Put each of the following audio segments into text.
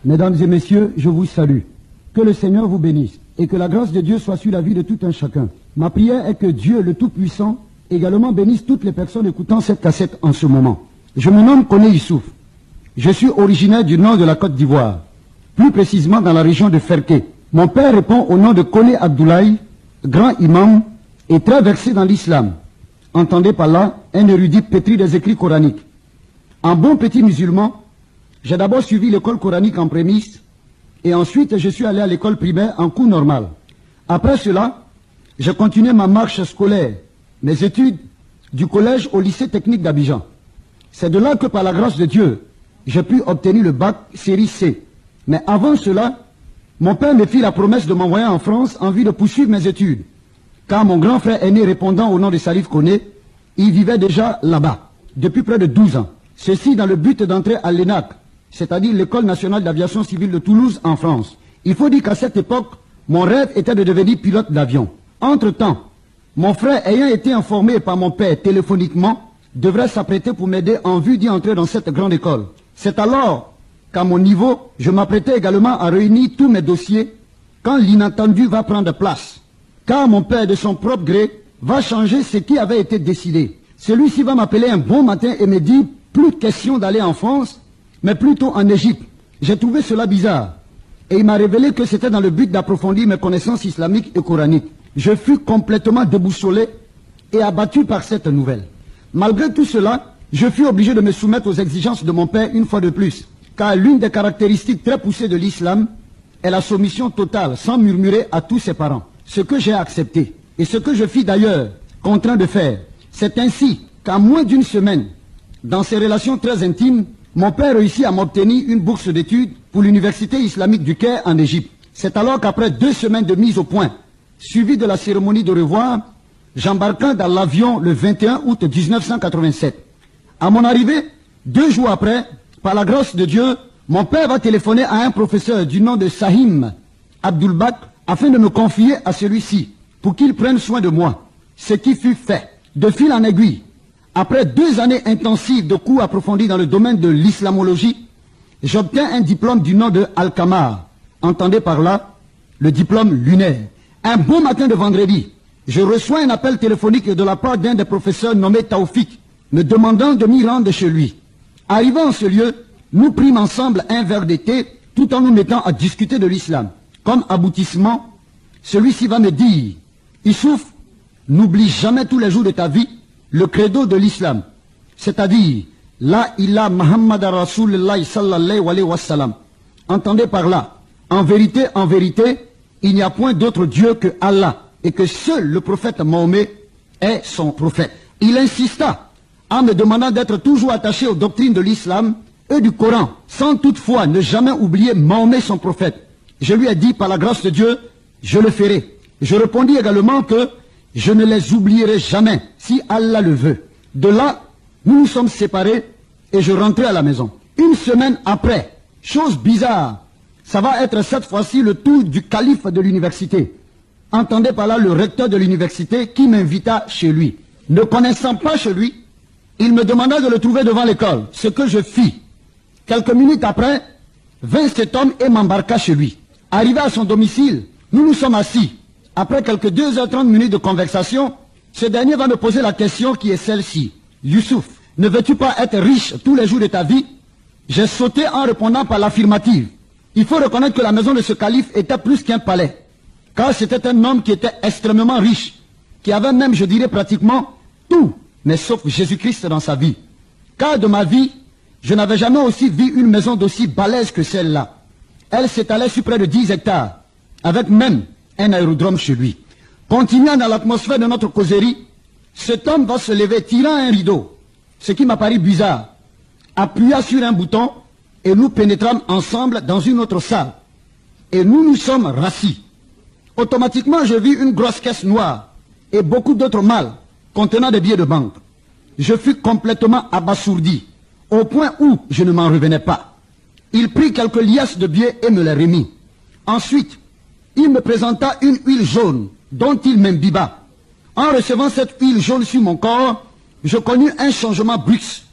Mesdames et messieurs, je vous salue. Que le Seigneur vous bénisse et que la grâce de Dieu soit sur la vie de tout un chacun. Ma prière est que Dieu, le Tout-Puissant, également bénisse toutes les personnes écoutant cette cassette en ce moment. Je me nomme Koné Youssouf. Je suis originaire du nord de la Côte d'Ivoire, plus précisément dans la région de Ferké. Mon père répond au nom de Koné Abdoulaye, grand imam et très versé dans l'islam. Entendez par là un érudit pétri des écrits coraniques. En bon petit musulman, j'ai d'abord suivi l'école coranique en prémisse et ensuite je suis allé à l'école primaire en cours normal. Après cela, j'ai continué ma marche scolaire, mes études du collège au lycée technique d'Abidjan. C'est de là que par la grâce de Dieu, j'ai pu obtenir le bac série C. Mais avant cela, mon père me fit la promesse de m'envoyer en France en vue de poursuivre mes études. Car mon grand frère aîné répondant au nom de Salif Koné, il vivait déjà là-bas, depuis près de 12 ans. Ceci dans le but d'entrer à l'ENAC, c'est-à-dire l'École nationale d'aviation civile de Toulouse en France. Il faut dire qu'à cette époque, mon rêve était de devenir pilote d'avion. Entre-temps, mon frère ayant été informé par mon père téléphoniquement, devrait s'apprêter pour m'aider en vue d'y entrer dans cette grande école. C'est alors qu'à mon niveau, je m'apprêtais également à réunir tous mes dossiers quand l'inattendu va prendre place. Car mon père, de son propre gré, va changer ce qui avait été décidé. Celui-ci va m'appeler un bon matin et me dire plus question d'aller en France, mais plutôt en Égypte. J'ai trouvé cela bizarre. Et il m'a révélé que c'était dans le but d'approfondir mes connaissances islamiques et coraniques. Je fus complètement déboussolé et abattu par cette nouvelle. Malgré tout cela, je fus obligé de me soumettre aux exigences de mon père une fois de plus. Car l'une des caractéristiques très poussées de l'islam est la soumission totale, sans murmurer à tous ses parents. Ce que j'ai accepté, et ce que je fis d'ailleurs contraint de faire. C'est ainsi qu'en moins d'une semaine, dans ces relations très intimes, mon père réussit à m'obtenir une bourse d'études pour l'université islamique du Caire en Égypte. C'est alors qu'après 2 semaines de mise au point, suivie de la cérémonie de revoir, j'embarquai dans l'avion le 21 août 1987. À mon arrivée, 2 jours après, par la grâce de Dieu, mon père va téléphoner à un professeur du nom de Sahim Abdulbak afin de me confier à celui-ci pour qu'il prenne soin de moi. Ce qui fut fait. De fil en aiguille, après 2 années intensives de cours approfondis dans le domaine de l'islamologie, j'obtiens un diplôme du nom de Al-Kamar. Entendez par là le diplôme lunaire. Un bon matin de vendredi, je reçois un appel téléphonique de la part d'un des professeurs nommé Taoufik, me demandant de m'y rendre chez lui. Arrivant en ce lieu, nous prîmes ensemble un verre de thé, tout en nous mettant à discuter de l'islam. Comme aboutissement, celui-ci va me dire, Youssouf, n'oublie jamais tous les jours de ta vie le credo de l'islam, c'est-à-dire La ilaha Muhammad Rasulullah sallallahu alayhi wa sallam. Entendez par là, en vérité, il n'y a point d'autre Dieu que Allah, et que seul le prophète Mahomet est son prophète. Il insista en me demandant d'être toujours attaché aux doctrines de l'islam et du Coran, sans toutefois ne jamais oublier Mahomet son prophète. Je lui ai dit, par la grâce de Dieu, je le ferai. Je répondis également que je ne les oublierai jamais, si Allah le veut. De là, nous nous sommes séparés et je rentrai à la maison. Une semaine après, chose bizarre, ça va être cette fois-ci le tour du calife de l'université. Entendez par là le recteur de l'université qui m'invita chez lui. Ne connaissant pas chez lui, il me demanda de le trouver devant l'école, ce que je fis. Quelques minutes après, vint cet homme et m'embarqua chez lui. Arrivé à son domicile, nous nous sommes assis. Après quelques 2h30 de conversation, ce dernier va me poser la question qui est celle-ci. Youssouf, ne veux-tu pas être riche tous les jours de ta vie? J'ai sauté en répondant par l'affirmative. Il faut reconnaître que la maison de ce calife était plus qu'un palais. Car c'était un homme qui était extrêmement riche, qui avait même, je dirais pratiquement, tout, mais sauf Jésus-Christ dans sa vie. Car de ma vie, je n'avais jamais aussi vu une maison d'aussi balèze que celle-là. Elle s'étalait sur près de 10 hectares, avec même un aérodrome chez lui. Continuant dans l'atmosphère de notre causerie, cet homme va se lever, tirant un rideau, ce qui m'a paru bizarre, appuya sur un bouton et nous pénétrâmes ensemble dans une autre salle. Et nous nous sommes rassis. Automatiquement, je vis une grosse caisse noire et beaucoup d'autres malles contenant des billets de banque. Je fus complètement abasourdi, au point où je ne m'en revenais pas. Il prit quelques liasses de billets et me les remit. Ensuite, il me présenta une huile jaune dont il m'imbiba. En recevant cette huile jaune sur mon corps, je connus un changement brusque,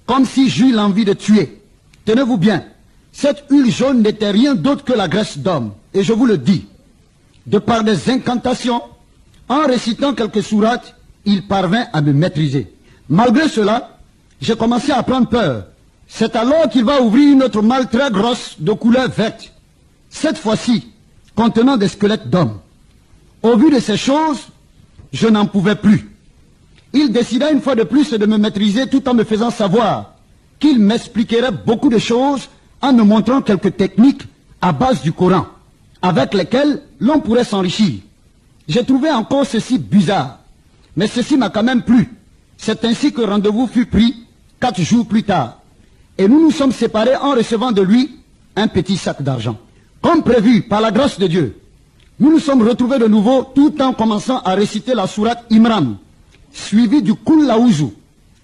comme si j'eus l'envie de tuer. Tenez-vous bien, Cette huile jaune n'était rien d'autre que la graisse d'homme. Et je vous le dis, de par des incantations, en récitant quelques sourates, il parvint à me maîtriser. Malgré cela, j'ai commencé à prendre peur. C'est alors qu'il va ouvrir une autre malle très grosse de couleur verte. Cette fois-ci, contenant des squelettes d'hommes. Au vu de ces choses, je n'en pouvais plus. Il décida une fois de plus de me maîtriser tout en me faisant savoir qu'il m'expliquerait beaucoup de choses en me montrant quelques techniques à base du Coran, avec lesquelles l'on pourrait s'enrichir. J'ai trouvé encore ceci bizarre, mais ceci m'a quand même plu. C'est ainsi que rendez-vous fut pris 4 jours plus tard. Et nous nous sommes séparés en recevant de lui un petit sac d'argent. Comme prévu par la grâce de Dieu, nous nous sommes retrouvés de nouveau tout en commençant à réciter la sourate Imran, suivi du Kul Laouzu,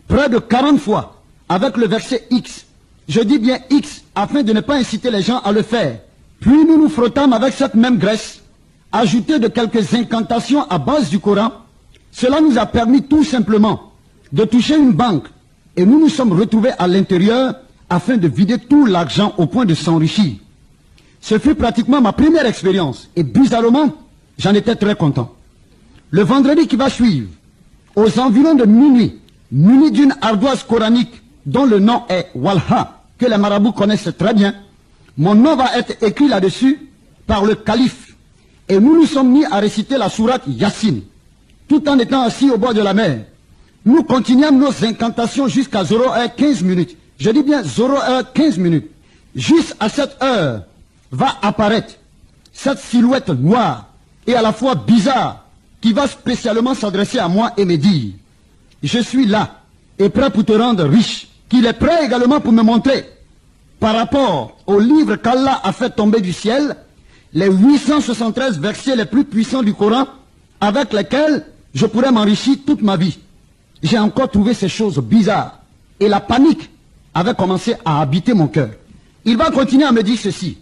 près de 40 fois, avec le verset X. Je dis bien X, afin de ne pas inciter les gens à le faire. Puis nous nous frottâmes avec cette même graisse, ajoutée de quelques incantations à base du Coran. Cela nous a permis tout simplement de toucher une banque, et nous nous sommes retrouvés à l'intérieur afin de vider tout l'argent au point de s'enrichir. Ce fut pratiquement ma première expérience, et bizarrement, j'en étais très content. Le vendredi qui va suivre, aux environs de minuit, muni d'une ardoise coranique dont le nom est Walha, que les marabouts connaissent très bien, mon nom va être écrit là-dessus par le calife. Et nous nous sommes mis à réciter la sourate Yassine, tout en étant assis au bord de la mer. Nous continuons nos incantations jusqu'à 0h15 minutes. Je dis bien 0h15 minutes. Juste à cette heure va apparaître cette silhouette noire et à la fois bizarre qui va spécialement s'adresser à moi et me dire: je suis là et prêt pour te rendre riche. Qu'il est prêt également pour me montrer, par rapport au livre qu'Allah a fait tomber du ciel, les 873 versets les plus puissants du Coran avec lesquels je pourrais m'enrichir toute ma vie. J'ai encore trouvé ces choses bizarres et la panique avait commencé à habiter mon cœur. Il va continuer à me dire ceci: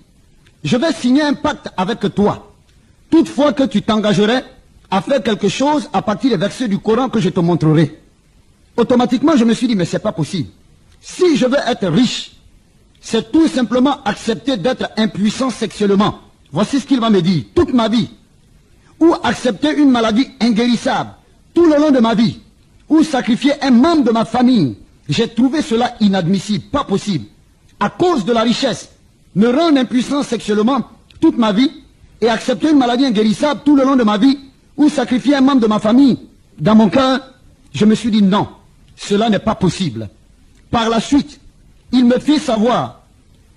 je vais signer un pacte avec toi. Toutefois que tu t'engagerais à faire quelque chose à partir des versets du Coran que je te montrerai. Automatiquement, je me suis dit, mais c'est pas possible. Si je veux être riche, c'est tout simplement accepter d'être impuissant sexuellement. Voici ce qu'il va me dire, toute ma vie. Ou accepter une maladie inguérissable tout le long de ma vie. Ou sacrifier un membre de ma famille. J'ai trouvé cela inadmissible, pas possible. À cause de la richesse, me rendre impuissant sexuellement toute ma vie et accepter une maladie inguérissable tout le long de ma vie ou sacrifier un membre de ma famille. Dans mon cœur, je me suis dit non, cela n'est pas possible. Par la suite, il me fit savoir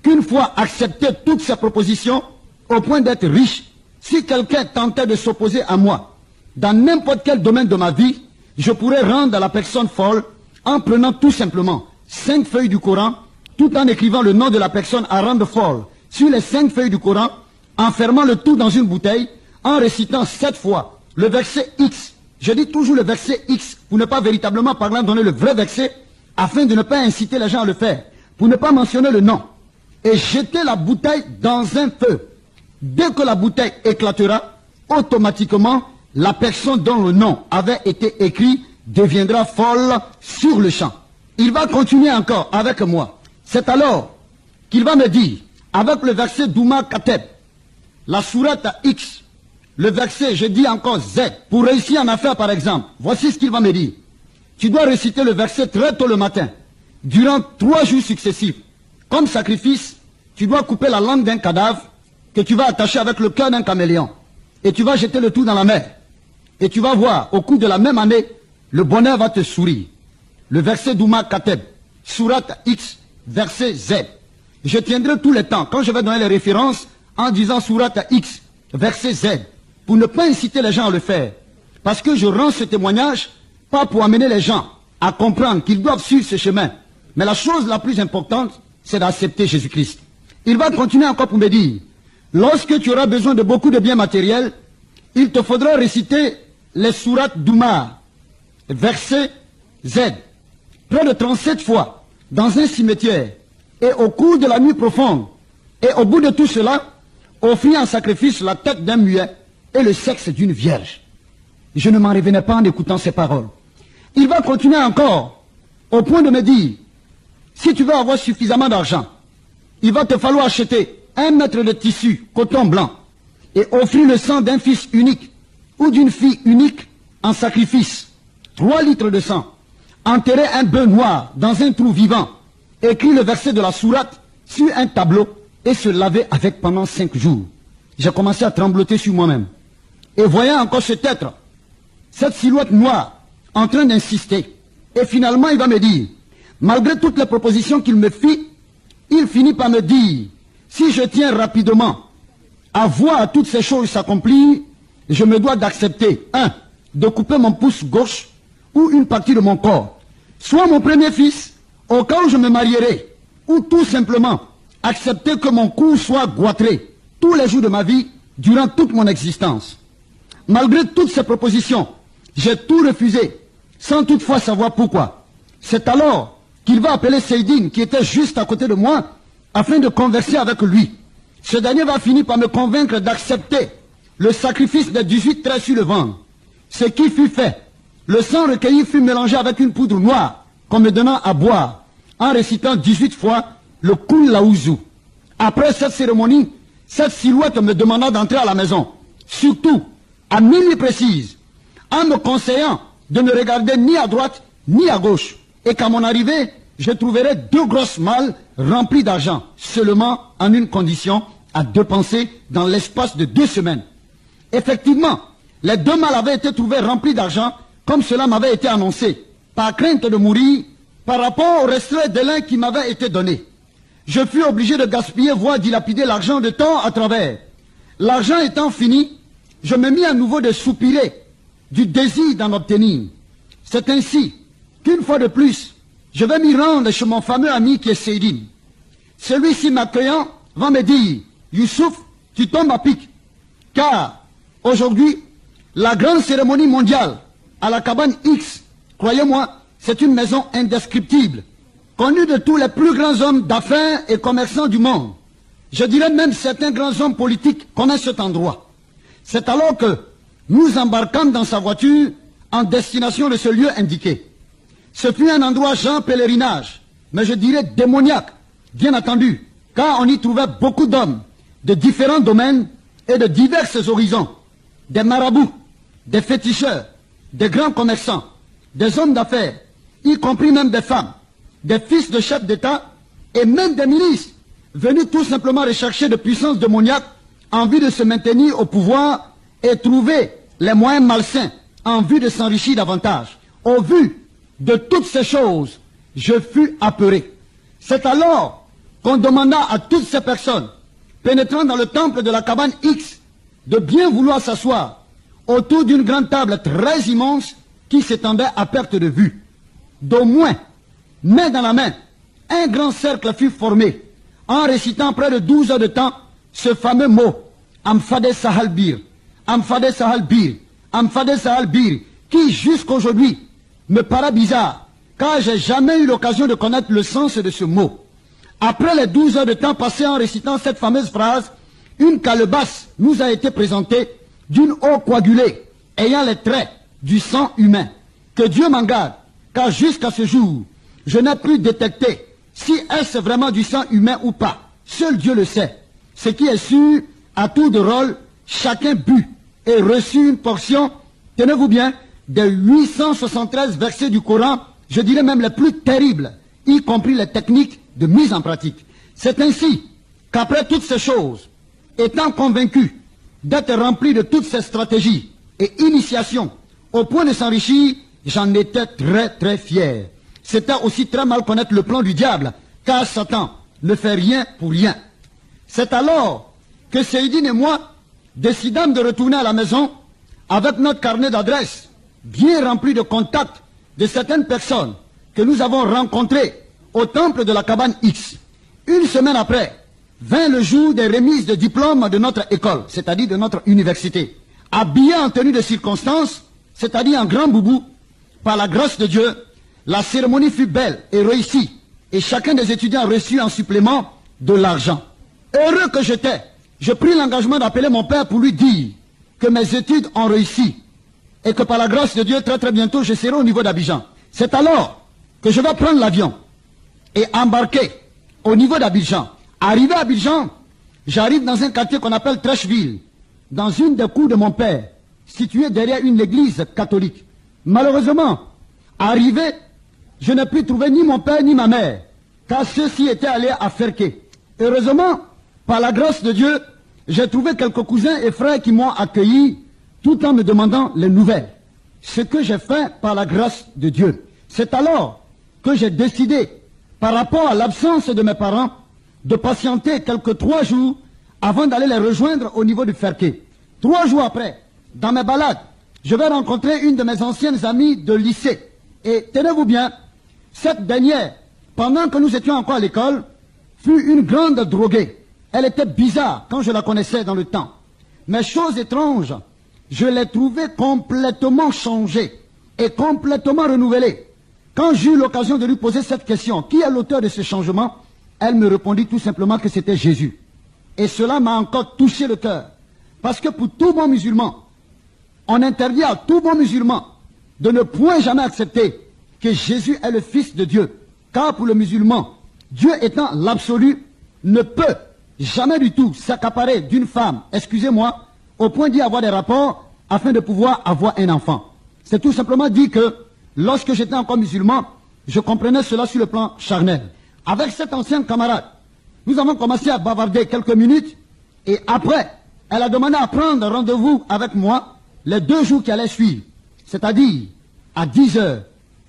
qu'une fois accepté toutes ces propositions, au point d'être riche, si quelqu'un tentait de s'opposer à moi, dans n'importe quel domaine de ma vie, je pourrais rendre la personne folle en prenant tout simplement 5 feuilles du Coran, tout en écrivant le nom de la personne à rendre folle sur les 5 feuilles du Coran, en fermant le tout dans une bouteille, en récitant 7 fois le verset X. Je dis toujours le verset X, pour ne pas véritablement parler, donner le vrai verset, afin de ne pas inciter les gens à le faire, pour ne pas mentionner le nom, et jeter la bouteille dans un feu. Dès que la bouteille éclatera, automatiquement, la personne dont le nom avait été écrit deviendra folle sur le champ. Il va continuer encore avec moi. C'est alors qu'il va me dire, avec le verset Douma Kateb, la sourate X, le verset, je dis encore Z, pour réussir en affaires par exemple, voici ce qu'il va me dire. Tu dois réciter le verset très tôt le matin, durant 3 jours successifs. Comme sacrifice, tu dois couper la langue d'un cadavre que tu vas attacher avec le cœur d'un caméléon. Et tu vas jeter le tout dans la mer. Et tu vas voir, au cours de la même année, le bonheur va te sourire. Le verset Douma Kateb, sourate X, verset Z. Je tiendrai tout le temps, quand je vais donner les références, en disant sourate X, verset Z, pour ne pas inciter les gens à le faire. Parce que je rends ce témoignage, pas pour amener les gens à comprendre qu'ils doivent suivre ce chemin. Mais la chose la plus importante, c'est d'accepter Jésus-Christ. Il va continuer encore pour me dire, lorsque tu auras besoin de beaucoup de biens matériels, il te faudra réciter les sourates Douma, verset Z, près de 37 fois, dans un cimetière, et au cours de la nuit profonde. Et au bout de tout cela, offrir en sacrifice la tête d'un muet et le sexe d'une vierge. Je ne m'en revenais pas en écoutant ces paroles. Il va continuer encore, au point de me dire, si tu veux avoir suffisamment d'argent, il va te falloir acheter 1 mètre de tissu, coton blanc, et offrir le sang d'un fils unique ou d'une fille unique en sacrifice. 3 litres de sang. Enterrer un bœuf noir dans un trou vivant. Écrire le verset de la sourate sur un tableau et se laver avec pendant 5 jours. J'ai commencé à trembloter sur moi-même. Et voyant encore cet être, cette silhouette noire, en train d'insister. Et finalement, il va me dire, malgré toutes les propositions qu'il me fit, il finit par me dire, si je tiens rapidement à voir toutes ces choses s'accomplir, je me dois d'accepter, 1, de couper mon pouce gauche ou une partie de mon corps, soit mon premier fils, au cas où je me marierai, ou tout simplement accepter que mon cou soit goitré tous les jours de ma vie, durant toute mon existence. Malgré toutes ces propositions, j'ai tout refusé, sans toutefois savoir pourquoi. C'est alors qu'il va appeler Seydine, qui était juste à côté de moi, afin de converser avec lui. Ce dernier va finir par me convaincre d'accepter le sacrifice des 18 traits sur le ventre. Ce qui fut fait, le sang recueilli fut mélangé avec une poudre noire, qu'on me donnant à boire, en récitant 18 fois le Kul Laouzou. Après cette cérémonie, cette silhouette me demanda d'entrer à la maison, surtout à minuit précise, en me conseillant de ne regarder ni à droite ni à gauche, et qu'à mon arrivée, je trouverais 2 grosses malles remplies d'argent, seulement en une condition, à dépenser dans l'espace de 2 semaines. Effectivement, les 2 malles avaient été trouvées remplies d'argent, comme cela m'avait été annoncé, par crainte de mourir, par rapport au restrait de l'un qui m'avait été donné. Je fus obligé de gaspiller, voire dilapider l'argent de temps à travers. L'argent étant fini, je me mis à nouveau de soupirer, du désir d'en obtenir. C'est ainsi qu'une fois de plus, je vais m'y rendre chez mon fameux ami qui est Seydine. Celui-ci m'accueillant va me dire, Youssouf, tu tombes à pic. Car aujourd'hui, la grande cérémonie mondiale à la cabane X, croyez-moi, c'est une maison indescriptible, connue de tous les plus grands hommes d'affaires et commerçants du monde. Je dirais même certains grands hommes politiques connaissent cet endroit. C'est alors que nous embarquâmes dans sa voiture en destination de ce lieu indiqué. Ce fut un endroit genre pèlerinage, mais je dirais démoniaque, bien entendu, car on y trouvait beaucoup d'hommes de différents domaines et de divers horizons, des marabouts, des féticheurs, des grands commerçants, des hommes d'affaires, y compris même des femmes, des fils de chefs d'État et même des ministres, venus tout simplement rechercher de puissances démoniaques en vue de se maintenir au pouvoir et trouver les moyens malsains en vue de s'enrichir davantage. Au vu de toutes ces choses, je fus apeuré. C'est alors qu'on demanda à toutes ces personnes pénétrant dans le temple de la cabane X de bien vouloir s'asseoir autour d'une grande table très immense qui s'étendait à perte de vue. D'au moins, main dans la main, un grand cercle fut formé en récitant près de 12 heures de temps ce fameux mot Amfade Sahal Bir, Amfade Sahal Bir, Amfade Sahal Bir, qui jusqu'aujourd'hui me paraît bizarre, car j'ai jamais eu l'occasion de connaître le sens de ce mot. Après les 12 heures de temps passées en récitant cette fameuse phrase, une calebasse nous a été présentée d'une eau coagulée, ayant les traits du sang humain. Que Dieu m'en garde, car jusqu'à ce jour, je n'ai pu détecter si est-ce vraiment du sang humain ou pas. Seul Dieu le sait. Ce qui est sûr, à tour de rôle, chacun but et reçut une portion, tenez-vous bien, des 873 versets du Coran, je dirais même les plus terribles, y compris les techniques de mise en pratique. C'est ainsi qu'après toutes ces choses, étant convaincu d'être rempli de toutes ces stratégies et initiations, au point de s'enrichir, j'en étais très très fier. C'était aussi très mal connaître le plan du diable, car Satan ne fait rien pour rien. C'est alors que Seydine et moi décidâmes de retourner à la maison avec notre carnet d'adresses, bien rempli de contacts de certaines personnes que nous avons rencontrées au temple de la cabane X. Une semaine après, vint le jour des remises de diplômes de notre école, c'est-à-dire de notre université. Habillés en tenue de circonstance, c'est-à-dire en grand boubou, par la grâce de Dieu, la cérémonie fut belle et réussie, et chacun des étudiants reçut en supplément de l'argent. Heureux que j'étais, je pris l'engagement d'appeler mon père pour lui dire que mes études ont réussi, et que par la grâce de Dieu, très très bientôt, je serai au niveau d'Abidjan. C'est alors que je vais prendre l'avion et embarquer au niveau d'Abidjan, Arrivé à Abidjan, j'arrive dans un quartier qu'on appelle Trècheville, dans une des cours de mon père, située derrière une église catholique. Malheureusement, arrivé, je n'ai pu trouver ni mon père ni ma mère, car ceux-ci étaient allés à Ferké. Heureusement, par la grâce de Dieu, j'ai trouvé quelques cousins et frères qui m'ont accueilli tout en me demandant les nouvelles. Ce que j'ai fait par la grâce de Dieu. C'est alors que j'ai décidé, par rapport à l'absence de mes parents, de patienter quelques 3 jours avant d'aller les rejoindre au niveau du Ferké. 3 jours après, dans mes balades, je vais rencontrer une de mes anciennes amies de lycée. Et tenez-vous bien, cette dernière, pendant que nous étions encore à l'école, fut une grande droguée. Elle était bizarre quand je la connaissais dans le temps. Mais chose étrange, je l'ai trouvée complètement changée et complètement renouvelée. Quand j'eus l'occasion de lui poser cette question, qui est l'auteur de ce changement? Elle me répondit tout simplement que c'était Jésus. Et cela m'a encore touché le cœur. Parce que pour tout bon musulman, on interdit à tout bon musulman de ne point jamais accepter que Jésus est le Fils de Dieu. Car pour le musulman, Dieu étant l'absolu, ne peut jamais du tout s'accaparer d'une femme, excusez-moi, au point d'y avoir des rapports afin de pouvoir avoir un enfant. C'est tout simplement dit que lorsque j'étais encore musulman, je comprenais cela sur le plan charnel. Avec cet ancien camarade, nous avons commencé à bavarder quelques minutes et après, elle a demandé à prendre rendez-vous avec moi les 2 jours qui allaient suivre, c'est-à-dire à 10 heures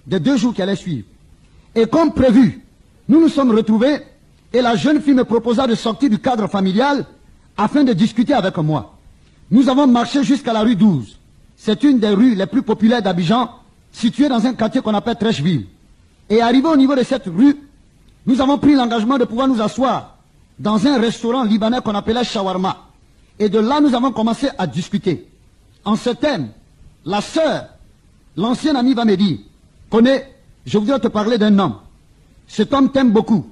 des 2 jours qui allaient suivre. Et comme prévu, nous nous sommes retrouvés et la jeune fille me proposa de sortir du cadre familial afin de discuter avec moi. Nous avons marché jusqu'à la rue 12. C'est une des rues les plus populaires d'Abidjan, située dans un quartier qu'on appelle Trècheville. Et arrivé au niveau de cette rue, nous avons pris l'engagement de pouvoir nous asseoir dans un restaurant libanais qu'on appelait Shawarma. Et de là, nous avons commencé à discuter. En ce thème, la sœur, l'ancienne amie va me dire, connais, je voudrais te parler d'un homme. Cet homme t'aime beaucoup.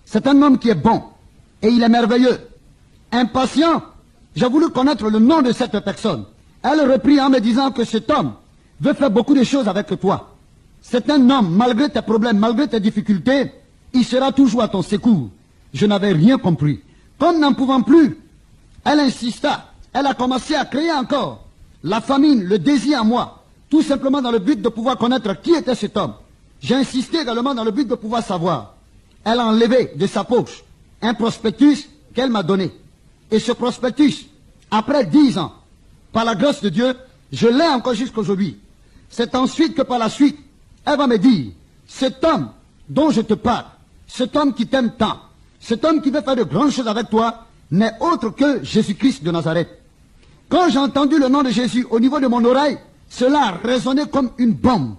C'est un homme qui est bon. Et il est merveilleux. Impatient, j'ai voulu connaître le nom de cette personne. Elle reprit en me disant que cet homme veut faire beaucoup de choses avec toi. C'est un homme, malgré tes problèmes, malgré tes difficultés, il sera toujours à ton secours. Je n'avais rien compris. Comme n'en pouvant plus, elle insista. Elle a commencé à créer encore la famine, le désir en moi, tout simplement dans le but de pouvoir connaître qui était cet homme. J'ai insisté également dans le but de pouvoir savoir. Elle a enlevé de sa poche un prospectus qu'elle m'a donné. Et ce prospectus, après 10 ans, par la grâce de Dieu, je l'ai encore jusqu'aujourd'hui. C'est ensuite que par la suite, elle va me dire, cet homme dont je te parle, cet homme qui t'aime tant, cet homme qui veut faire de grandes choses avec toi, n'est autre que Jésus-Christ de Nazareth. Quand j'ai entendu le nom de Jésus au niveau de mon oreille, cela a résonné comme une bombe.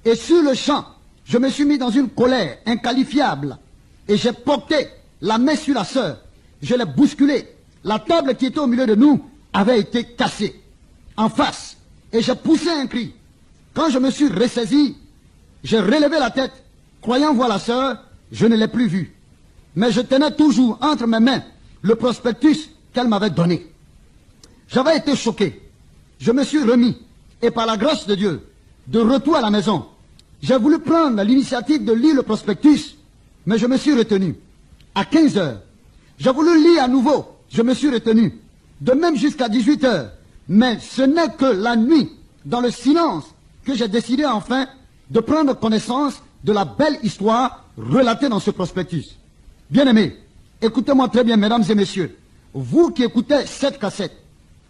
Et sur le champ, je me suis mis dans une colère inqualifiable. Et j'ai porté la main sur la sœur. Je l'ai bousculée. La table qui était au milieu de nous avait été cassée en face. Et j'ai poussé un cri. Quand je me suis ressaisi, j'ai relevé la tête. Croyant voir la sœur, je ne l'ai plus vue. Mais je tenais toujours entre mes mains le prospectus qu'elle m'avait donné. J'avais été choqué. Je me suis remis. Et par la grâce de Dieu, de retour à la maison, j'ai voulu prendre l'initiative de lire le prospectus, mais je me suis retenu. À 15 heures, j'ai voulu lire à nouveau, je me suis retenu. De même jusqu'à 18 heures. Mais ce n'est que la nuit, dans le silence, que j'ai décidé enfin de prendre connaissance de la belle histoire relatée dans ce prospectus. Bien-aimés, écoutez-moi très bien, mesdames et messieurs. Vous qui écoutez cette cassette,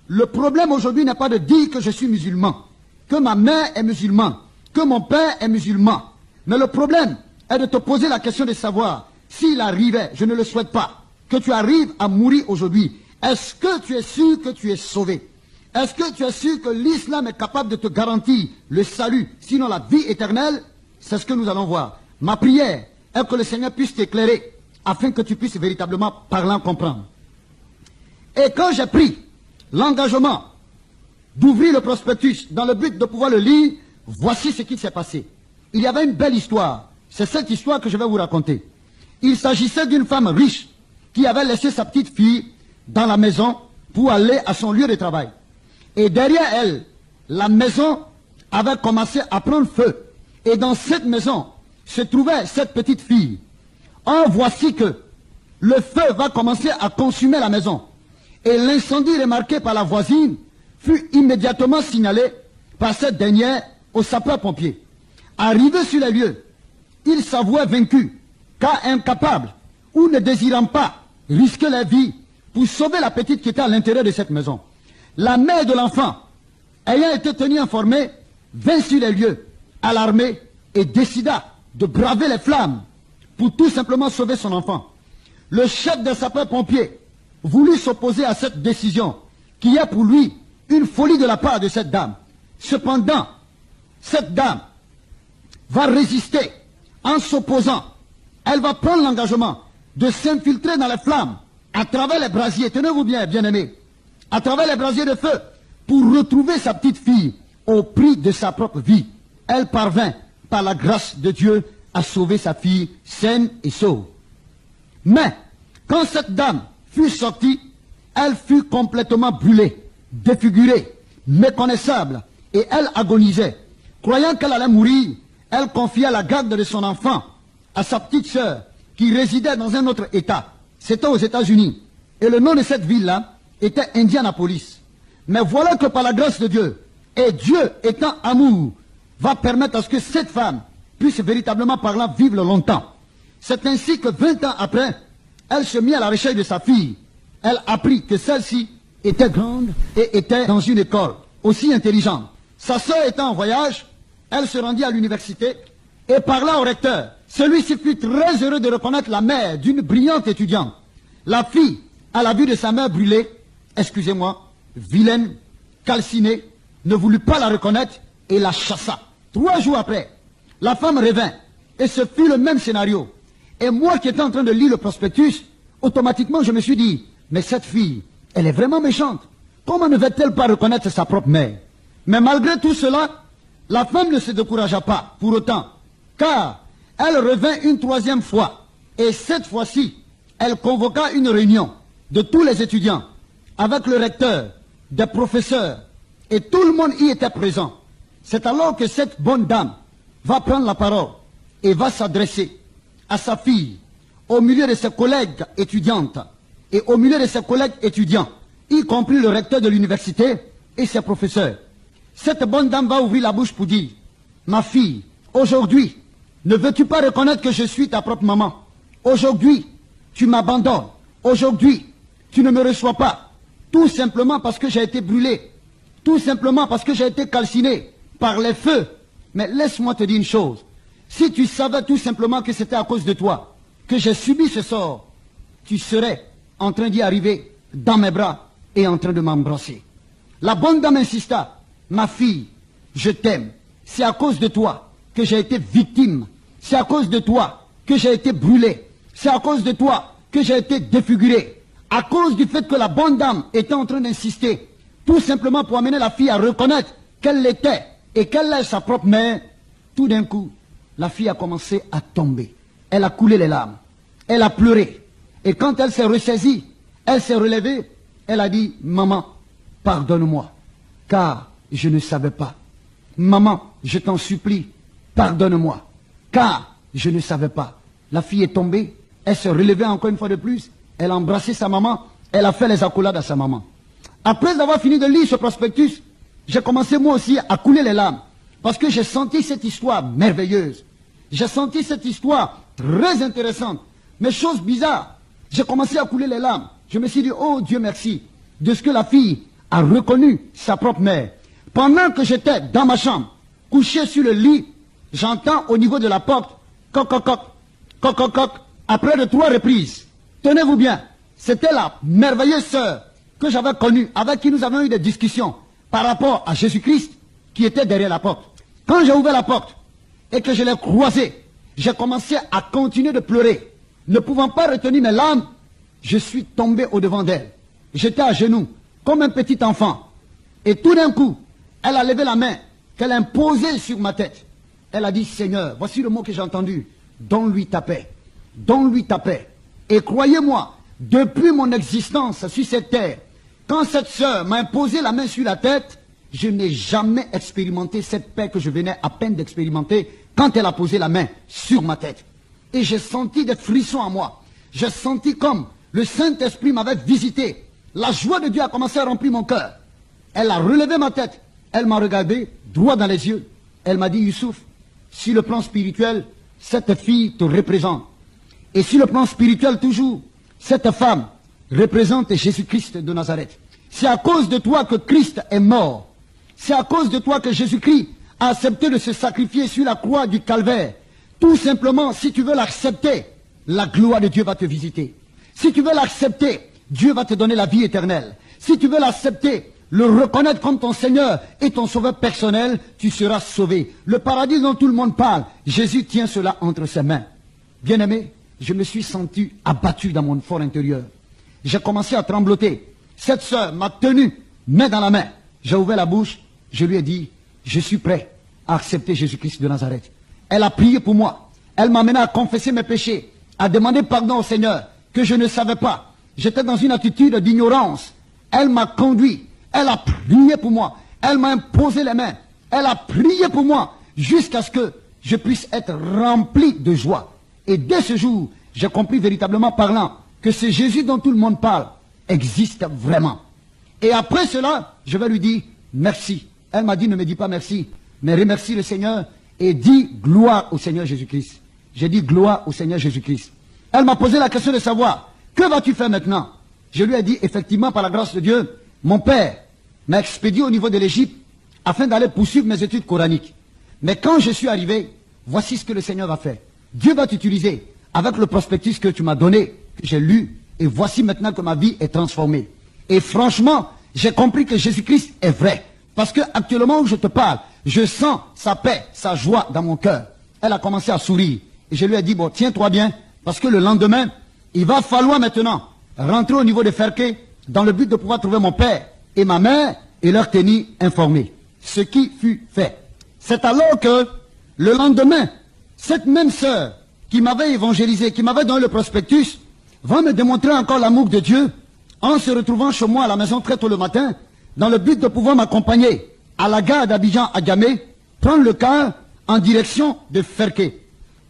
le problème aujourd'hui n'est pas de dire que je suis musulman, que ma mère est musulmane, que mon père est musulman. Mais le problème est de te poser la question de savoir s'il arrivait, je ne le souhaite pas, que tu arrives à mourir aujourd'hui. Est-ce que tu es sûr que tu es sauvé? Est-ce que tu es sûr que l'islam est capable de te garantir le salut, sinon la vie éternelle? C'est ce que nous allons voir. Ma prière est que le Seigneur puisse t'éclairer afin que tu puisses véritablement parler en comprendre. Et quand j'ai pris l'engagement d'ouvrir le prospectus dans le but de pouvoir le lire, voici ce qui s'est passé. Il y avait une belle histoire. C'est cette histoire que je vais vous raconter. Il s'agissait d'une femme riche qui avait laissé sa petite fille dans la maison pour aller à son lieu de travail. Et derrière elle, la maison avait commencé à prendre feu. Et dans cette maison se trouvait cette petite fille. Or, voici que le feu va commencer à consumer la maison. Et l'incendie remarqué par la voisine fut immédiatement signalé par cette dernière aux sapeurs-pompiers. Arrivé sur les lieux, il s'avouait vaincu, car incapable ou ne désirant pas risquer la vie pour sauver la petite qui était à l'intérieur de cette maison. La mère de l'enfant, ayant été tenue informée, vint sur les lieux, alarmée, et décida de braver les flammes pour tout simplement sauver son enfant. Le chef des sapeurs-pompiers voulut s'opposer à cette décision, qui est pour lui une folie de la part de cette dame. Cependant, cette dame va résister en s'opposant. Elle va prendre l'engagement de s'infiltrer dans les flammes à travers les brasiers, tenez-vous bien, bien-aimés, à travers les brasiers de feu, pour retrouver sa petite fille au prix de sa propre vie. Elle parvint, par la grâce de Dieu, à sauver sa fille saine et sauve. Mais, quand cette dame fut sortie, elle fut complètement brûlée, défigurée, méconnaissable, et elle agonisait. Croyant qu'elle allait mourir, elle confia la garde de son enfant à sa petite sœur, qui résidait dans un autre État. C'était aux États-Unis. Et le nom de cette ville-là était Indianapolis. Mais voilà que par la grâce de Dieu, et Dieu étant amour, va permettre à ce que cette femme puisse véritablement parlant vivre longtemps. C'est ainsi que 20 ans après, elle se mit à la recherche de sa fille. Elle apprit que celle-ci était grande et était dans une école aussi intelligente. Sa sœur étant en voyage, elle se rendit à l'université et parla au recteur. Celui-ci fut très heureux de reconnaître la mère d'une brillante étudiante. La fille, à la vue de sa mère brûlée, excusez-moi, vilaine, calcinée, ne voulut pas la reconnaître et la chassa. 3 jours après, la femme revint et ce fut le même scénario. Et moi qui étais en train de lire le prospectus, automatiquement je me suis dit, mais cette fille, elle est vraiment méchante. Comment ne va-t-elle pas reconnaître sa propre mère? Mais malgré tout cela, la femme ne se découragea pas pour autant, car elle revint une 3e fois. Et cette fois-ci, elle convoqua une réunion de tous les étudiants, avec le recteur, des professeurs, et tout le monde y était présent. C'est alors que cette bonne dame va prendre la parole et va s'adresser à sa fille, au milieu de ses collègues étudiantes et au milieu de ses collègues étudiants, y compris le recteur de l'université et ses professeurs. Cette bonne dame va ouvrir la bouche pour dire, ma fille, aujourd'hui, ne veux-tu pas reconnaître que je suis ta propre maman? Aujourd'hui, tu m'abandonnes. Aujourd'hui, tu ne me reçois pas. Tout simplement parce que j'ai été brûlé. Tout simplement parce que j'ai été calciné par les feux. Mais laisse-moi te dire une chose. Si tu savais tout simplement que c'était à cause de toi que j'ai subi ce sort, tu serais en train d'y arriver dans mes bras et en train de m'embrasser. La bonne dame insista. Ma fille, je t'aime. C'est à cause de toi que j'ai été victime. C'est à cause de toi que j'ai été brûlé. C'est à cause de toi que j'ai été défiguré. À cause du fait que la bonne dame était en train d'insister, tout simplement pour amener la fille à reconnaître qu'elle l'était et qu'elle est sa propre mère, tout d'un coup, la fille a commencé à tomber. Elle a coulé les larmes. Elle a pleuré. Et quand elle s'est ressaisie, elle s'est relevée, elle a dit, maman, pardonne-moi, car je ne savais pas. Maman, je t'en supplie, pardonne-moi, car je ne savais pas. La fille est tombée, elle s'est relevée encore une fois de plus, elle a embrassé sa maman, elle a fait les accolades à sa maman. Après avoir fini de lire ce prospectus, j'ai commencé moi aussi à couler les larmes, parce que j'ai senti cette histoire merveilleuse. J'ai senti cette histoire très intéressante, mais chose bizarre, j'ai commencé à couler les larmes. Je me suis dit, oh Dieu merci, de ce que la fille a reconnu sa propre mère. Pendant que j'étais dans ma chambre, couché sur le lit, j'entends au niveau de la porte, coq, coq, coq, coq, coq, coq, après de 3 reprises. Tenez-vous bien, c'était la merveilleuse sœur que j'avais connue, avec qui nous avons eu des discussions par rapport à Jésus-Christ qui était derrière la porte. Quand j'ai ouvert la porte et que je l'ai croisée, j'ai commencé à continuer de pleurer. Ne pouvant pas retenir mes larmes, je suis tombé au-devant d'elle. J'étais à genoux, comme un petit enfant. Et tout d'un coup, elle a levé la main qu'elle a imposée sur ma tête. Elle a dit, Seigneur, voici le mot que j'ai entendu, donne-lui ta paix. Donne-lui ta paix. Et croyez-moi, depuis mon existence sur cette terre, quand cette sœur m'a imposé la main sur la tête, je n'ai jamais expérimenté cette paix que je venais à peine d'expérimenter quand elle a posé la main sur ma tête. Et j'ai senti des frissons en moi. j'ai senti comme le Saint-Esprit m'avait visité. La joie de Dieu a commencé à remplir mon cœur. Elle a relevé ma tête. Elle m'a regardé droit dans les yeux. Elle m'a dit, Youssouf, sur le plan spirituel, cette fille te représente. Et sur le plan spirituel toujours, cette femme représente Jésus-Christ de Nazareth. C'est à cause de toi que Christ est mort. C'est à cause de toi que Jésus-Christ a accepté de se sacrifier sur la croix du calvaire. Tout simplement, si tu veux l'accepter, la gloire de Dieu va te visiter. Si tu veux l'accepter, Dieu va te donner la vie éternelle. Si tu veux l'accepter, le reconnaître comme ton Seigneur et ton sauveur personnel, tu seras sauvé. Le paradis dont tout le monde parle, Jésus tient cela entre ses mains. Bien-aimé, je me suis senti abattu dans mon fort intérieur. J'ai commencé à trembloter. Cette sœur m'a tenu, main dans la main. J'ai ouvert la bouche, je lui ai dit, je suis prêt à accepter Jésus-Christ de Nazareth. Elle a prié pour moi. Elle m'a amené à confesser mes péchés, à demander pardon au Seigneur, que je ne savais pas. J'étais dans une attitude d'ignorance. Elle m'a conduit. Elle a prié pour moi. Elle m'a imposé les mains. Elle a prié pour moi jusqu'à ce que je puisse être rempli de joie. Et dès ce jour, j'ai compris véritablement parlant que ce Jésus dont tout le monde parle existe vraiment. Et après cela, je vais lui dire merci. Elle m'a dit, ne me dis pas merci, mais remercie le Seigneur et dis gloire au Seigneur Jésus-Christ. J'ai dit gloire au Seigneur Jésus-Christ. Elle m'a posé la question de savoir, que vas-tu faire maintenant? Je lui ai dit, effectivement, par la grâce de Dieu, mon père m'a expédié au niveau de l'Égypte afin d'aller poursuivre mes études coraniques. Mais quand je suis arrivé, voici ce que le Seigneur va faire. Dieu va t'utiliser avec le prospectus que tu m'as donné, que j'ai lu, et voici maintenant que ma vie est transformée. Et franchement, j'ai compris que Jésus-Christ est vrai. Parce que actuellement où je te parle, je sens sa paix, sa joie dans mon cœur. Elle a commencé à sourire. Et je lui ai dit, bon, tiens-toi bien, parce que le lendemain, il va falloir maintenant rentrer au niveau de Ferké dans le but de pouvoir trouver mon père et ma mère et leur tenir informés. Ce qui fut fait. C'est alors que, le lendemain, cette même sœur qui m'avait évangélisé, qui m'avait donné le prospectus, va me démontrer encore l'amour de Dieu en se retrouvant chez moi à la maison très tôt le matin, dans le but de pouvoir m'accompagner à la gare d'Abidjan à Gamé, prendre le car en direction de Ferké.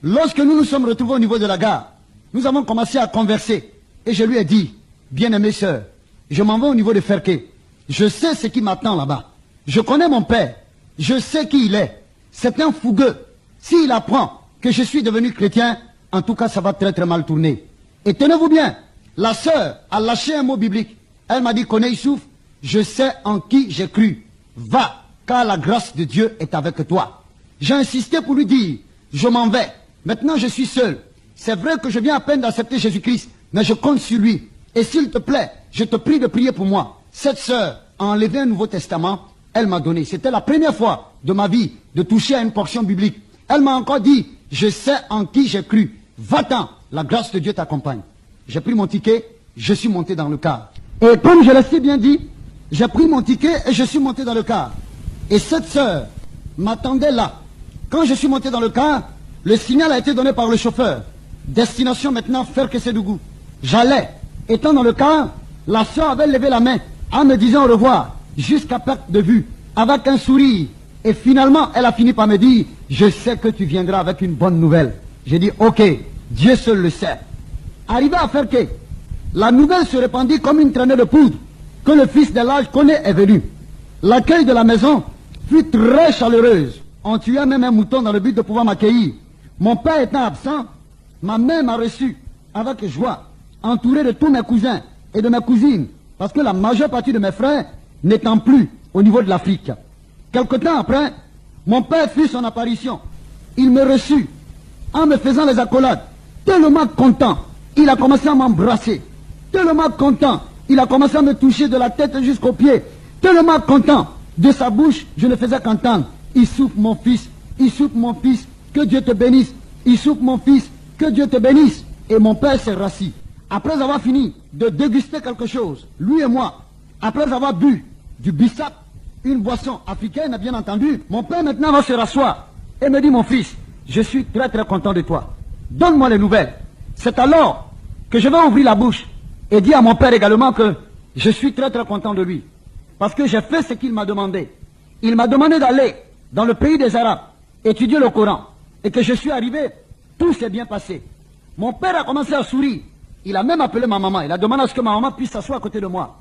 Lorsque nous nous sommes retrouvés au niveau de la gare, nous avons commencé à converser. Et je lui ai dit, bien-aimée sœur, je m'en vais au niveau de Ferké. Je sais ce qui m'attend là-bas. Je connais mon père. Je sais qui il est. C'est un fougueux. S'il apprend que je suis devenu chrétien, en tout cas, ça va très très mal tourner. Et tenez-vous bien, la sœur a lâché un mot biblique. Elle m'a dit, connais Youssouf, je sais en qui j'ai cru. Va, car la grâce de Dieu est avec toi. J'ai insisté pour lui dire, je m'en vais. Maintenant, je suis seul. C'est vrai que je viens à peine d'accepter Jésus-Christ, mais je compte sur lui. Et s'il te plaît, je te prie de prier pour moi. Cette sœur a enlevé un Nouveau Testament, elle m'a donné. C'était la première fois de ma vie de toucher à une portion biblique. Elle m'a encore dit, je sais en qui j'ai cru. Va-t'en, la grâce de Dieu t'accompagne. J'ai pris mon ticket, je suis monté dans le car. Et comme je l'ai si bien dit, j'ai pris mon ticket et je suis monté dans le car. Et cette sœur m'attendait là. Quand je suis monté dans le car, le signal a été donné par le chauffeur. Destination maintenant Ferké-Sédougou. J'allais. Étant dans le car, la sœur avait levé la main en me disant au revoir, jusqu'à perte de vue, avec un sourire. Et finalement, elle a fini par me dire, je sais que tu viendras avec une bonne nouvelle. J'ai dit, ok, Dieu seul le sait. Arrivé à Ferké, la nouvelle se répandit comme une traînée de poudre, que le fils de l'âge connaît est venu. L'accueil de la maison fut très chaleureuse. On tuait même un mouton dans le but de pouvoir m'accueillir. Mon père étant absent, ma mère m'a reçu avec joie, entouré de tous mes cousins et de mes cousines, parce que la majeure partie de mes frères n'étant plus au niveau de l'Afrique. Quelque temps après, mon père fit son apparition. Il me reçut en me faisant les accolades. Tellement content, il a commencé à m'embrasser. Tellement content, il a commencé à me toucher de la tête jusqu'aux pieds. Tellement content, de sa bouche, je ne faisais qu'entendre. Youssouf mon fils, Youssouf mon fils, que Dieu te bénisse. Youssouf mon fils, que Dieu te bénisse. Et mon père s'est rassis. Après avoir fini de déguster quelque chose, lui et moi, après avoir bu du bissap, une boisson africaine, bien entendu, mon père maintenant va se rasseoir et me dit, mon fils, je suis très très content de toi. Donne-moi les nouvelles. C'est alors que je vais ouvrir la bouche et dire à mon père également que je suis très très content de lui. Parce que j'ai fait ce qu'il m'a demandé. Il m'a demandé d'aller dans le pays des Arabes, étudier le Coran. Et que je suis arrivé, tout s'est bien passé. Mon père a commencé à sourire. Il a même appelé ma maman. Il a demandé à ce que ma maman puisse s'asseoir à côté de moi.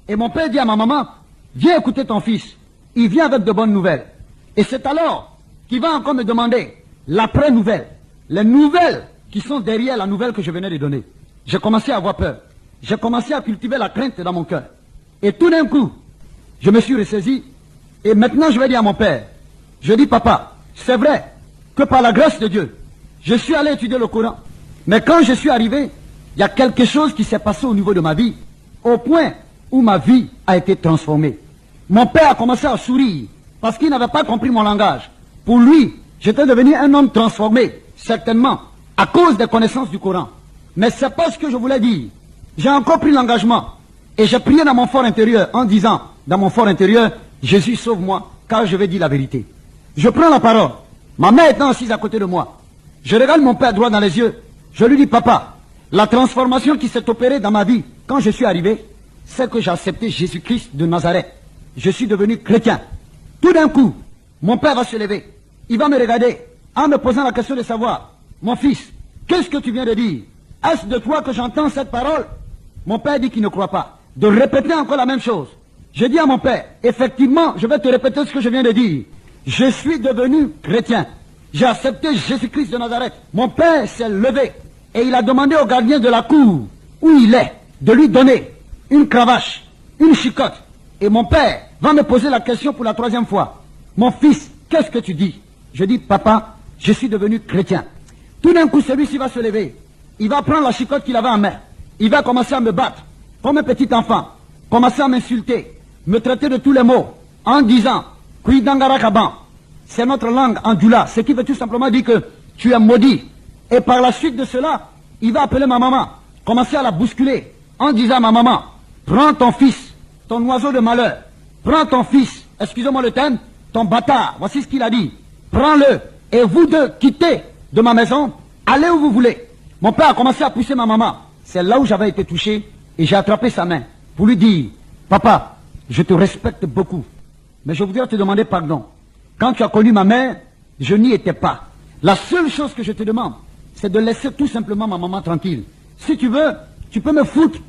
Et mon père dit à ma maman, viens écouter ton fils. Il vient avec de bonnes nouvelles. Et c'est alors qu'il va encore me demander l'après-nouvelle. Les nouvelles qui sont derrière la nouvelle que je venais de donner. J'ai commencé à avoir peur. J'ai commencé à cultiver la crainte dans mon cœur. Et tout d'un coup, je me suis ressaisi. Et maintenant, je vais dire à mon père, je dis, papa, c'est vrai que par la grâce de Dieu, je suis allé étudier le Coran. Mais quand je suis arrivé, il y a quelque chose qui s'est passé au niveau de ma vie, au point où ma vie a été transformée. Mon père a commencé à sourire, parce qu'il n'avait pas compris mon langage. Pour lui, j'étais devenu un homme transformé, certainement, à cause des connaissances du Coran. Mais c'est pas ce que je voulais dire. J'ai encore pris l'engagement, et j'ai prié dans mon fort intérieur, en disant, dans mon fort intérieur, Jésus sauve-moi, car je vais dire la vérité. Je prends la parole, ma mère étant assise à côté de moi. Je regarde mon père droit dans les yeux, je lui dis, papa, la transformation qui s'est opérée dans ma vie, quand je suis arrivé, c'est que j'ai accepté Jésus-Christ de Nazareth. Je suis devenu chrétien. Tout d'un coup, mon père va se lever. Il va me regarder en me posant la question de savoir, mon fils, qu'est-ce que tu viens de dire? Est-ce de toi que j'entends cette parole? Mon père dit qu'il ne croit pas. De répéter encore la même chose. Je dis à mon père, effectivement, je vais te répéter ce que je viens de dire. Je suis devenu chrétien. J'ai accepté Jésus-Christ de Nazareth. Mon père s'est levé et il a demandé au gardien de la cour où il est de lui donner une cravache, une chicotte. Et mon père va me poser la question pour la 3e fois. Mon fils, qu'est-ce que tu dis? Je dis, papa, je suis devenu chrétien. Tout d'un coup, celui-ci va se lever. Il va prendre la chicotte qu'il avait en main. Il va commencer à me battre comme un petit enfant. Commencer à m'insulter, me traiter de tous les mots en disant, Kuidangarakaban, c'est notre langue en djoula, ce qui veut tout simplement dire que tu es maudit. Et par la suite de cela, il va appeler ma maman, commencer à la bousculer en disant à ma maman, prends ton fils, ton oiseau de malheur, prends ton fils, excusez-moi le terme, ton bâtard, voici ce qu'il a dit, prends-le, et vous deux, quittez de ma maison, allez où vous voulez. Mon père a commencé à pousser ma maman, c'est là où j'avais été touché, et j'ai attrapé sa main, pour lui dire, papa, je te respecte beaucoup, mais je voudrais te demander pardon. Quand tu as connu ma mère, je n'y étais pas. La seule chose que je te demande, c'est de laisser tout simplement ma maman tranquille. Si tu veux, tu peux me foutre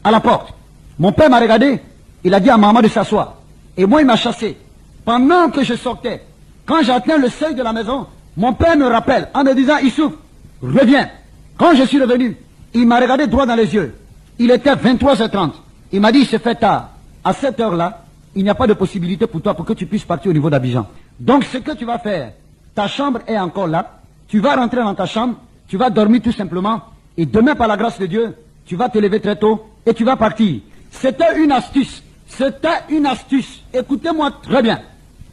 à la porte. Mon père m'a regardé, il a dit à ma maman de s'asseoir. Et moi, il m'a chassé. Pendant que je sortais, quand j'ai atteint le seuil de la maison, mon père me rappelle en me disant, Issouf, reviens. Quand je suis revenu, il m'a regardé droit dans les yeux. Il était 23h30. Il m'a dit, il se fait tard. À cette heure-là, il n'y a pas de possibilité pour toi pour que tu puisses partir au niveau d'Abidjan. Donc ce que tu vas faire, ta chambre est encore là, tu vas rentrer dans ta chambre, tu vas dormir tout simplement, et demain par la grâce de Dieu, tu vas te lever très tôt, et tu vas partir. C'était une astuce, écoutez-moi très bien.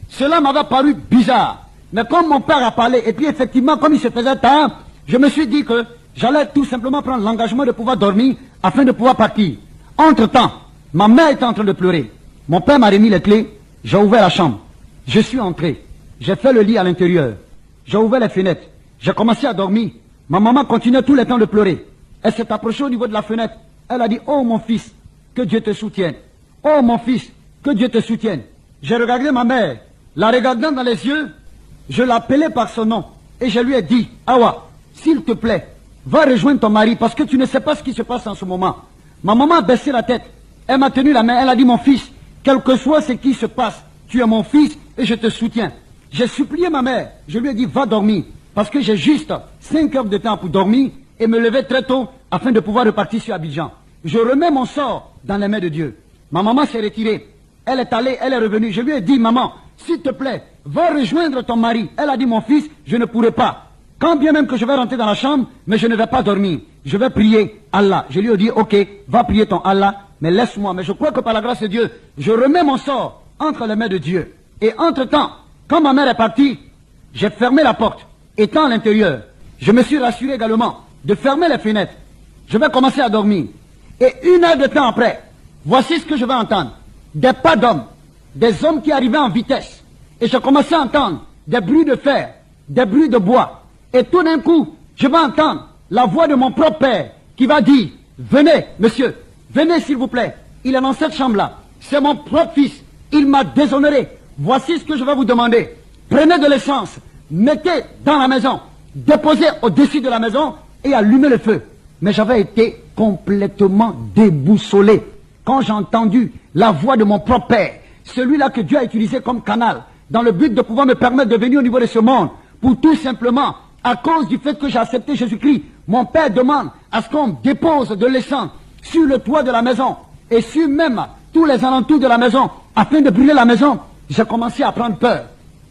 Cela m'avait paru bizarre, mais comme mon père a parlé, et puis effectivement comme il se faisait tard, je me suis dit que j'allais tout simplement prendre l'engagement de pouvoir dormir, afin de pouvoir partir. Entre-temps, ma mère était en train de pleurer. Mon père m'a remis les clés, j'ai ouvert la chambre. Je suis entré, j'ai fait le lit à l'intérieur. J'ai ouvert les fenêtres, j'ai commencé à dormir. Ma maman continuait tout le temps de pleurer. Elle s'est approchée au niveau de la fenêtre. Elle a dit, oh mon fils, que Dieu te soutienne. Oh mon fils, que Dieu te soutienne. J'ai regardé ma mère, la regardant dans les yeux, je l'appelais par son nom. Et je lui ai dit, Awa, s'il te plaît, va rejoindre ton mari parce que tu ne sais pas ce qui se passe en ce moment. Ma maman a baissé la tête. Elle m'a tenu la main, elle a dit, mon fils, quel que soit ce qui se passe, tu es mon fils et je te soutiens. J'ai supplié ma mère, je lui ai dit, va dormir, parce que j'ai juste 5 heures de temps pour dormir et me lever très tôt afin de pouvoir repartir sur Abidjan. Je remets mon sort dans les mains de Dieu. Ma maman s'est retirée, elle est allée, elle est revenue. Je lui ai dit, maman, s'il te plaît, va rejoindre ton mari. Elle a dit, mon fils, je ne pourrai pas. Quand bien même que je vais rentrer dans la chambre, mais je ne vais pas dormir. Je vais prier Allah. Je lui ai dit, ok, va prier ton Allah, mais laisse-moi. Mais je crois que par la grâce de Dieu, je remets mon sort entre les mains de Dieu. Et entre-temps, quand ma mère est partie, j'ai fermé la porte, étant à l'intérieur. Je me suis rassuré également de fermer les fenêtres. Je vais commencer à dormir. Et 1 heure de temps après, voici ce que je vais entendre. Des pas d'hommes, des hommes qui arrivaient en vitesse. Et je commençais à entendre des bruits de fer, des bruits de bois. Et tout d'un coup, je vais entendre la voix de mon propre père qui va dire, venez, monsieur, venez s'il vous plaît. Il est dans cette chambre-là. C'est mon propre fils. Il m'a déshonoré. Voici ce que je vais vous demander. Prenez de l'essence, mettez dans la maison, déposez au-dessus de la maison et allumez le feu. Mais j'avais été complètement déboussolé quand j'ai entendu la voix de mon propre Père, celui-là que Dieu a utilisé comme canal, dans le but de pouvoir me permettre de venir au niveau de ce monde, pour tout simplement, à cause du fait que j'ai accepté Jésus-Christ, mon Père demande à ce qu'on dépose de l'essence sur le toit de la maison, et sur même tous les alentours de la maison, afin de brûler la maison. J'ai commencé à prendre peur.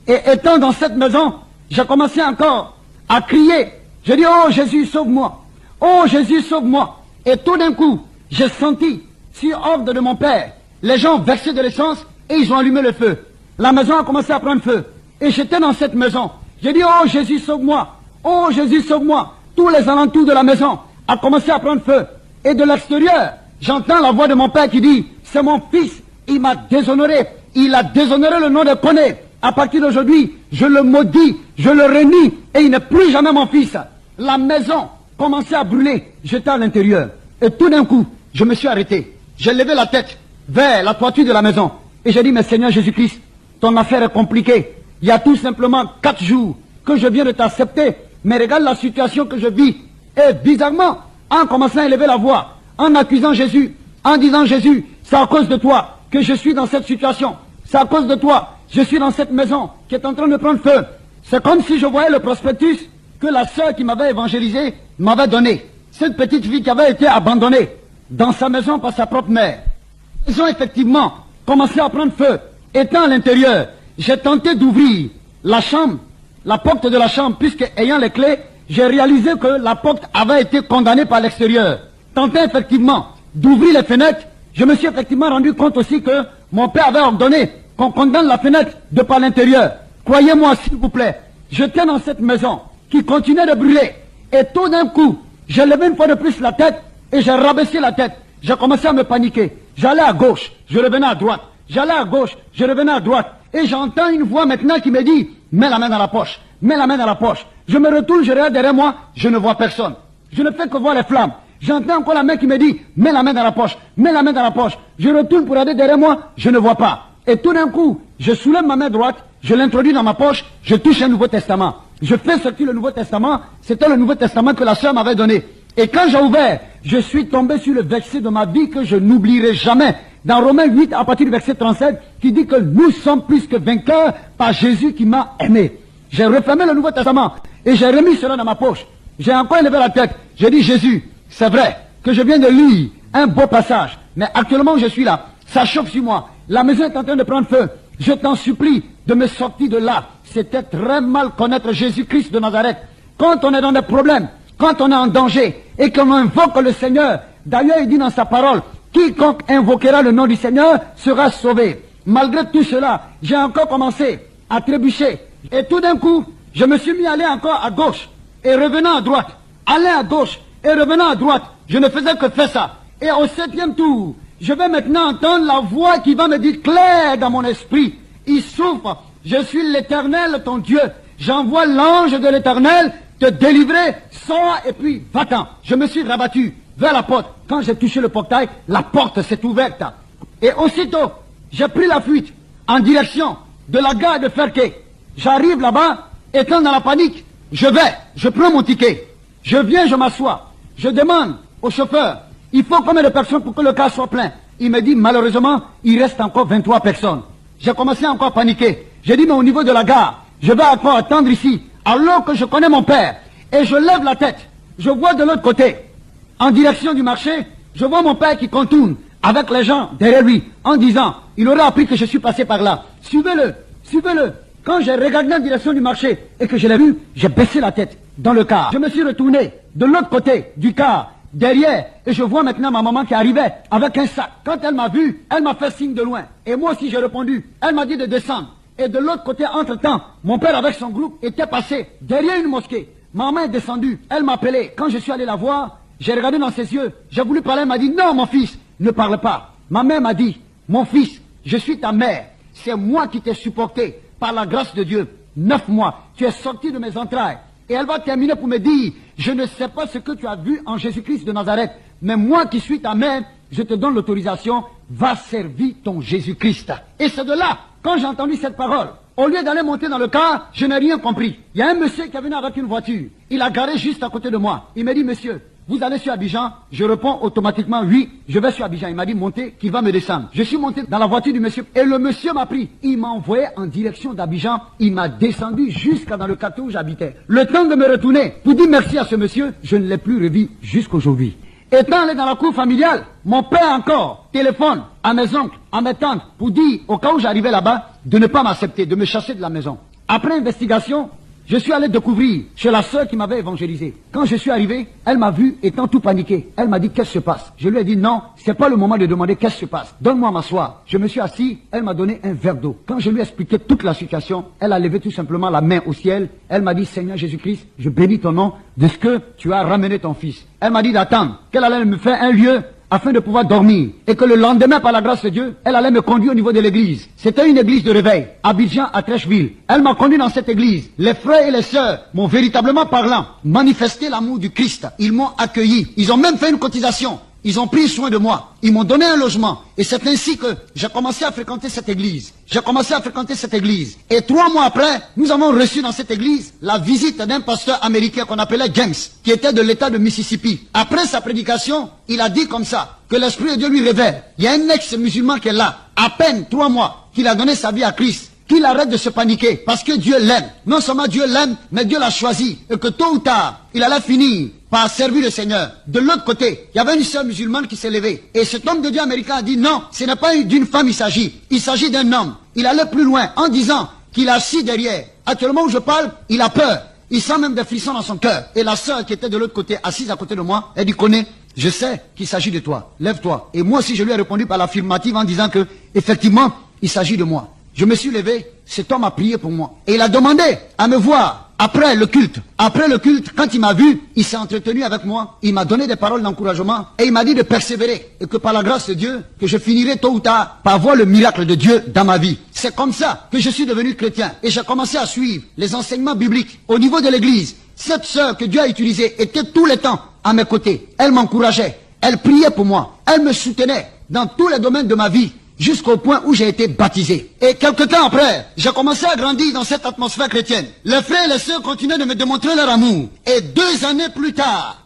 Et étant dans cette maison, j'ai commencé encore à crier. Je dis, oh Jésus, sauve-moi. Oh Jésus, sauve-moi. Et tout d'un coup, j'ai senti, sur ordre de mon Père, les gens verser de l'essence et ils ont allumé le feu. La maison a commencé à prendre feu. Et j'étais dans cette maison. J'ai dit, oh Jésus, sauve-moi. Oh Jésus, sauve-moi. Tous les alentours de la maison a commencé à prendre feu. Et de l'extérieur, j'entends la voix de mon Père qui dit, c'est mon fils, il m'a déshonoré. Il a déshonoré le nom de Koné. À partir d'aujourd'hui, je le maudis, je le renie, et il n'est plus jamais mon fils. La maison commençait à brûler. J'étais à l'intérieur. Et tout d'un coup, je me suis arrêté. J'ai levé la tête vers la toiture de la maison. Et j'ai dit, mais Seigneur Jésus-Christ, ton affaire est compliquée. Il y a tout simplement 4 jours que je viens de t'accepter. Mais regarde la situation que je vis. Et bizarrement, en commençant à élever la voix, en accusant Jésus, en disant, Jésus, c'est à cause de toi que je suis dans cette situation. C'est à cause de toi, je suis dans cette maison qui est en train de prendre feu. C'est comme si je voyais le prospectus que la sœur qui m'avait évangélisé m'avait donné. Cette petite fille qui avait été abandonnée dans sa maison par sa propre mère. Ils ont effectivement commencé à prendre feu. Étant à l'intérieur, j'ai tenté d'ouvrir la chambre, la porte de la chambre, puisque ayant les clés, j'ai réalisé que la porte avait été condamnée par l'extérieur. Tentant effectivement d'ouvrir les fenêtres, je me suis effectivement rendu compte aussi que mon Père avait ordonné qu'on condamne la fenêtre de par l'intérieur. Croyez-moi s'il vous plaît, j'étais dans cette maison qui continuait de brûler. Et tout d'un coup, j'ai levé une fois de plus la tête et j'ai rabaissé la tête. J'ai commencé à me paniquer. J'allais à gauche, je revenais à droite. J'allais à gauche, je revenais à droite. Et j'entends une voix maintenant qui me dit, mets la main dans la poche, mets la main dans la poche. Je me retourne, je regarde derrière moi, je ne vois personne. Je ne fais que voir les flammes. J'entends encore la main qui me dit, mets la main dans la poche, mets la main dans la poche. Je retourne pour regarder derrière moi, je ne vois pas. Et tout d'un coup, je soulève ma main droite, je l'introduis dans ma poche, je touche un Nouveau Testament. Je fais sortir le Nouveau Testament, c'était le Nouveau Testament que la sœur m'avait donné. Et quand j'ai ouvert, je suis tombé sur le verset de ma vie que je n'oublierai jamais. Dans Romains 8, à partir du verset 37, qui dit que nous sommes plus que vainqueurs par Jésus qui m'a aimé. J'ai refermé le Nouveau Testament et j'ai remis cela dans ma poche. J'ai encore élevé la tête. J'ai dit, Jésus, c'est vrai que je viens de lire un beau passage, mais actuellement je suis là, ça choque sur moi. La maison est en train de prendre feu. Je t'en supplie de me sortir de là. C'était très mal connaître Jésus-Christ de Nazareth. Quand on est dans des problèmes, quand on est en danger et qu'on invoque le Seigneur, d'ailleurs il dit dans sa parole, quiconque invoquera le nom du Seigneur sera sauvé. Malgré tout cela, j'ai encore commencé à trébucher. Et tout d'un coup, je me suis mis à aller encore à gauche et revenant à droite. Aller à gauche et revenant à droite. Je ne faisais que faire ça. Et au 7e tour, je vais maintenant entendre la voix qui va me dire clair dans mon esprit. Il souffre. Je suis l'Éternel, ton Dieu. J'envoie l'ange de l'Éternel te délivrer. Sors et puis va-t'en. Je me suis rabattu vers la porte. Quand j'ai touché le portail, la porte s'est ouverte. Et aussitôt, j'ai pris la fuite en direction de la gare de Ferquet. J'arrive là-bas, étant dans la panique. Je prends mon ticket. Je viens, je m'assois. Je demande au chauffeur, il faut combien de personnes pour que le car soit plein? Il me dit, malheureusement, il reste encore 23 personnes. J'ai commencé encore à paniquer. J'ai dit, mais au niveau de la gare, je vais encore attendre ici, alors que je connais mon père. Et je lève la tête. Je vois de l'autre côté, en direction du marché, je vois mon père qui contourne avec les gens derrière lui, en disant, il aurait appris que je suis passé par là. Suivez-le, suivez-le. Quand j'ai regardé en direction du marché et que je l'ai vu, j'ai baissé la tête dans le car. Je me suis retourné de l'autre côté du car, derrière, et je vois maintenant ma maman qui arrivait avec un sac. Quand elle m'a vu, elle m'a fait signe de loin. Et moi aussi j'ai répondu. Elle m'a dit de descendre. Et de l'autre côté, entre-temps, mon père avec son groupe était passé derrière une mosquée. Maman est descendue. Elle m'a appelé. Quand je suis allé la voir, j'ai regardé dans ses yeux. J'ai voulu parler. Elle m'a dit, non mon fils, ne parle pas. Ma mère m'a dit, mon fils, je suis ta mère. C'est moi qui t'ai supporté par la grâce de Dieu. 9 mois. Tu es sorti de mes entrailles. Et elle va terminer pour me dire, je ne sais pas ce que tu as vu en Jésus-Christ de Nazareth, mais moi qui suis ta mère, je te donne l'autorisation, va servir ton Jésus-Christ. Et c'est de là, quand j'ai entendu cette parole, au lieu d'aller monter dans le car, je n'ai rien compris. Il y a un monsieur qui est venu avec une voiture. Il a garé juste à côté de moi. Il me dit, monsieur, vous allez sur Abidjan? Je réponds automatiquement, oui, je vais sur Abidjan. Il m'a dit, montez, qu'il va me descendre. Je suis monté dans la voiture du monsieur et le monsieur m'a pris. Il m'a envoyé en direction d'Abidjan. Il m'a descendu jusqu'à dans le quartier où j'habitais. Le temps de me retourner pour dire merci à ce monsieur, je ne l'ai plus revu jusqu'aujourd'hui. Étant allé dans la cour familiale, mon père encore téléphone à mes oncles, à mes tantes, pour dire, au cas où j'arrivais là-bas, de ne pas m'accepter, de me chasser de la maison. Après investigation, je suis allé découvrir chez la sœur qui m'avait évangélisé. Quand je suis arrivé, elle m'a vu étant tout paniqué. Elle m'a dit, qu'est-ce qui se passe? Je lui ai dit, non, c'est pas le moment de demander qu'est-ce qui se passe. Donne-moi à m'asseoir. Je me suis assis, elle m'a donné un verre d'eau. Quand je lui ai expliqué toute la situation, elle a levé tout simplement la main au ciel. Elle m'a dit, Seigneur Jésus-Christ, je bénis ton nom de ce que tu as ramené ton fils. Elle m'a dit d'attendre, qu'elle allait me faire un lieu afin de pouvoir dormir, et que le lendemain, par la grâce de Dieu, elle allait me conduire au niveau de l'église. C'était une église de réveil, Abidjan à Trècheville. Elle m'a conduit dans cette église. Les frères et les sœurs m'ont véritablement parlant manifesté l'amour du Christ. Ils m'ont accueilli. Ils ont même fait une cotisation. Ils ont pris soin de moi. Ils m'ont donné un logement. Et c'est ainsi que j'ai commencé à fréquenter cette église. J'ai commencé à fréquenter cette église. Et 3 mois après, nous avons reçu dans cette église la visite d'un pasteur américain qu'on appelait James, qui était de l'état de Mississippi. Après sa prédication, il a dit comme ça, que l'Esprit de Dieu lui révèle. Il y a un ex-musulman qui est là. À peine 3 mois qu'il a donné sa vie à Christ. Qu'il arrête de se paniquer, parce que Dieu l'aime. Non seulement Dieu l'aime, mais Dieu l'a choisi. Et que tôt ou tard, il allait finir par servir le Seigneur. De l'autre côté, il y avait une sœur musulmane qui s'est levée. Et cet homme de Dieu américain a dit, non, ce n'est pas d'une femme il s'agit d'un homme. Il allait plus loin en disant qu'il est assis derrière. Actuellement où je parle, il a peur. Il sent même des frissons dans son cœur. Et la sœur qui était de l'autre côté, assise à côté de moi, elle dit, connais, je sais qu'il s'agit de toi. Lève-toi. Et moi aussi, je lui ai répondu par l'affirmative en disant que, effectivement, il s'agit de moi. Je me suis levé, cet homme a prié pour moi. Et il a demandé à me voir après le culte. Après le culte, quand il m'a vu, il s'est entretenu avec moi. Il m'a donné des paroles d'encouragement. Et il m'a dit de persévérer. Et que par la grâce de Dieu, que je finirai tôt ou tard par voir le miracle de Dieu dans ma vie. C'est comme ça que je suis devenu chrétien. Et j'ai commencé à suivre les enseignements bibliques au niveau de l'église. Cette sœur que Dieu a utilisée était tout le temps à mes côtés. Elle m'encourageait. Elle priait pour moi. Elle me soutenait dans tous les domaines de ma vie. Jusqu'au point où j'ai été baptisé. Et quelque temps après, j'ai commencé à grandir dans cette atmosphère chrétienne. Les frères et les sœurs continuaient de me démontrer leur amour. Et 2 années plus tard,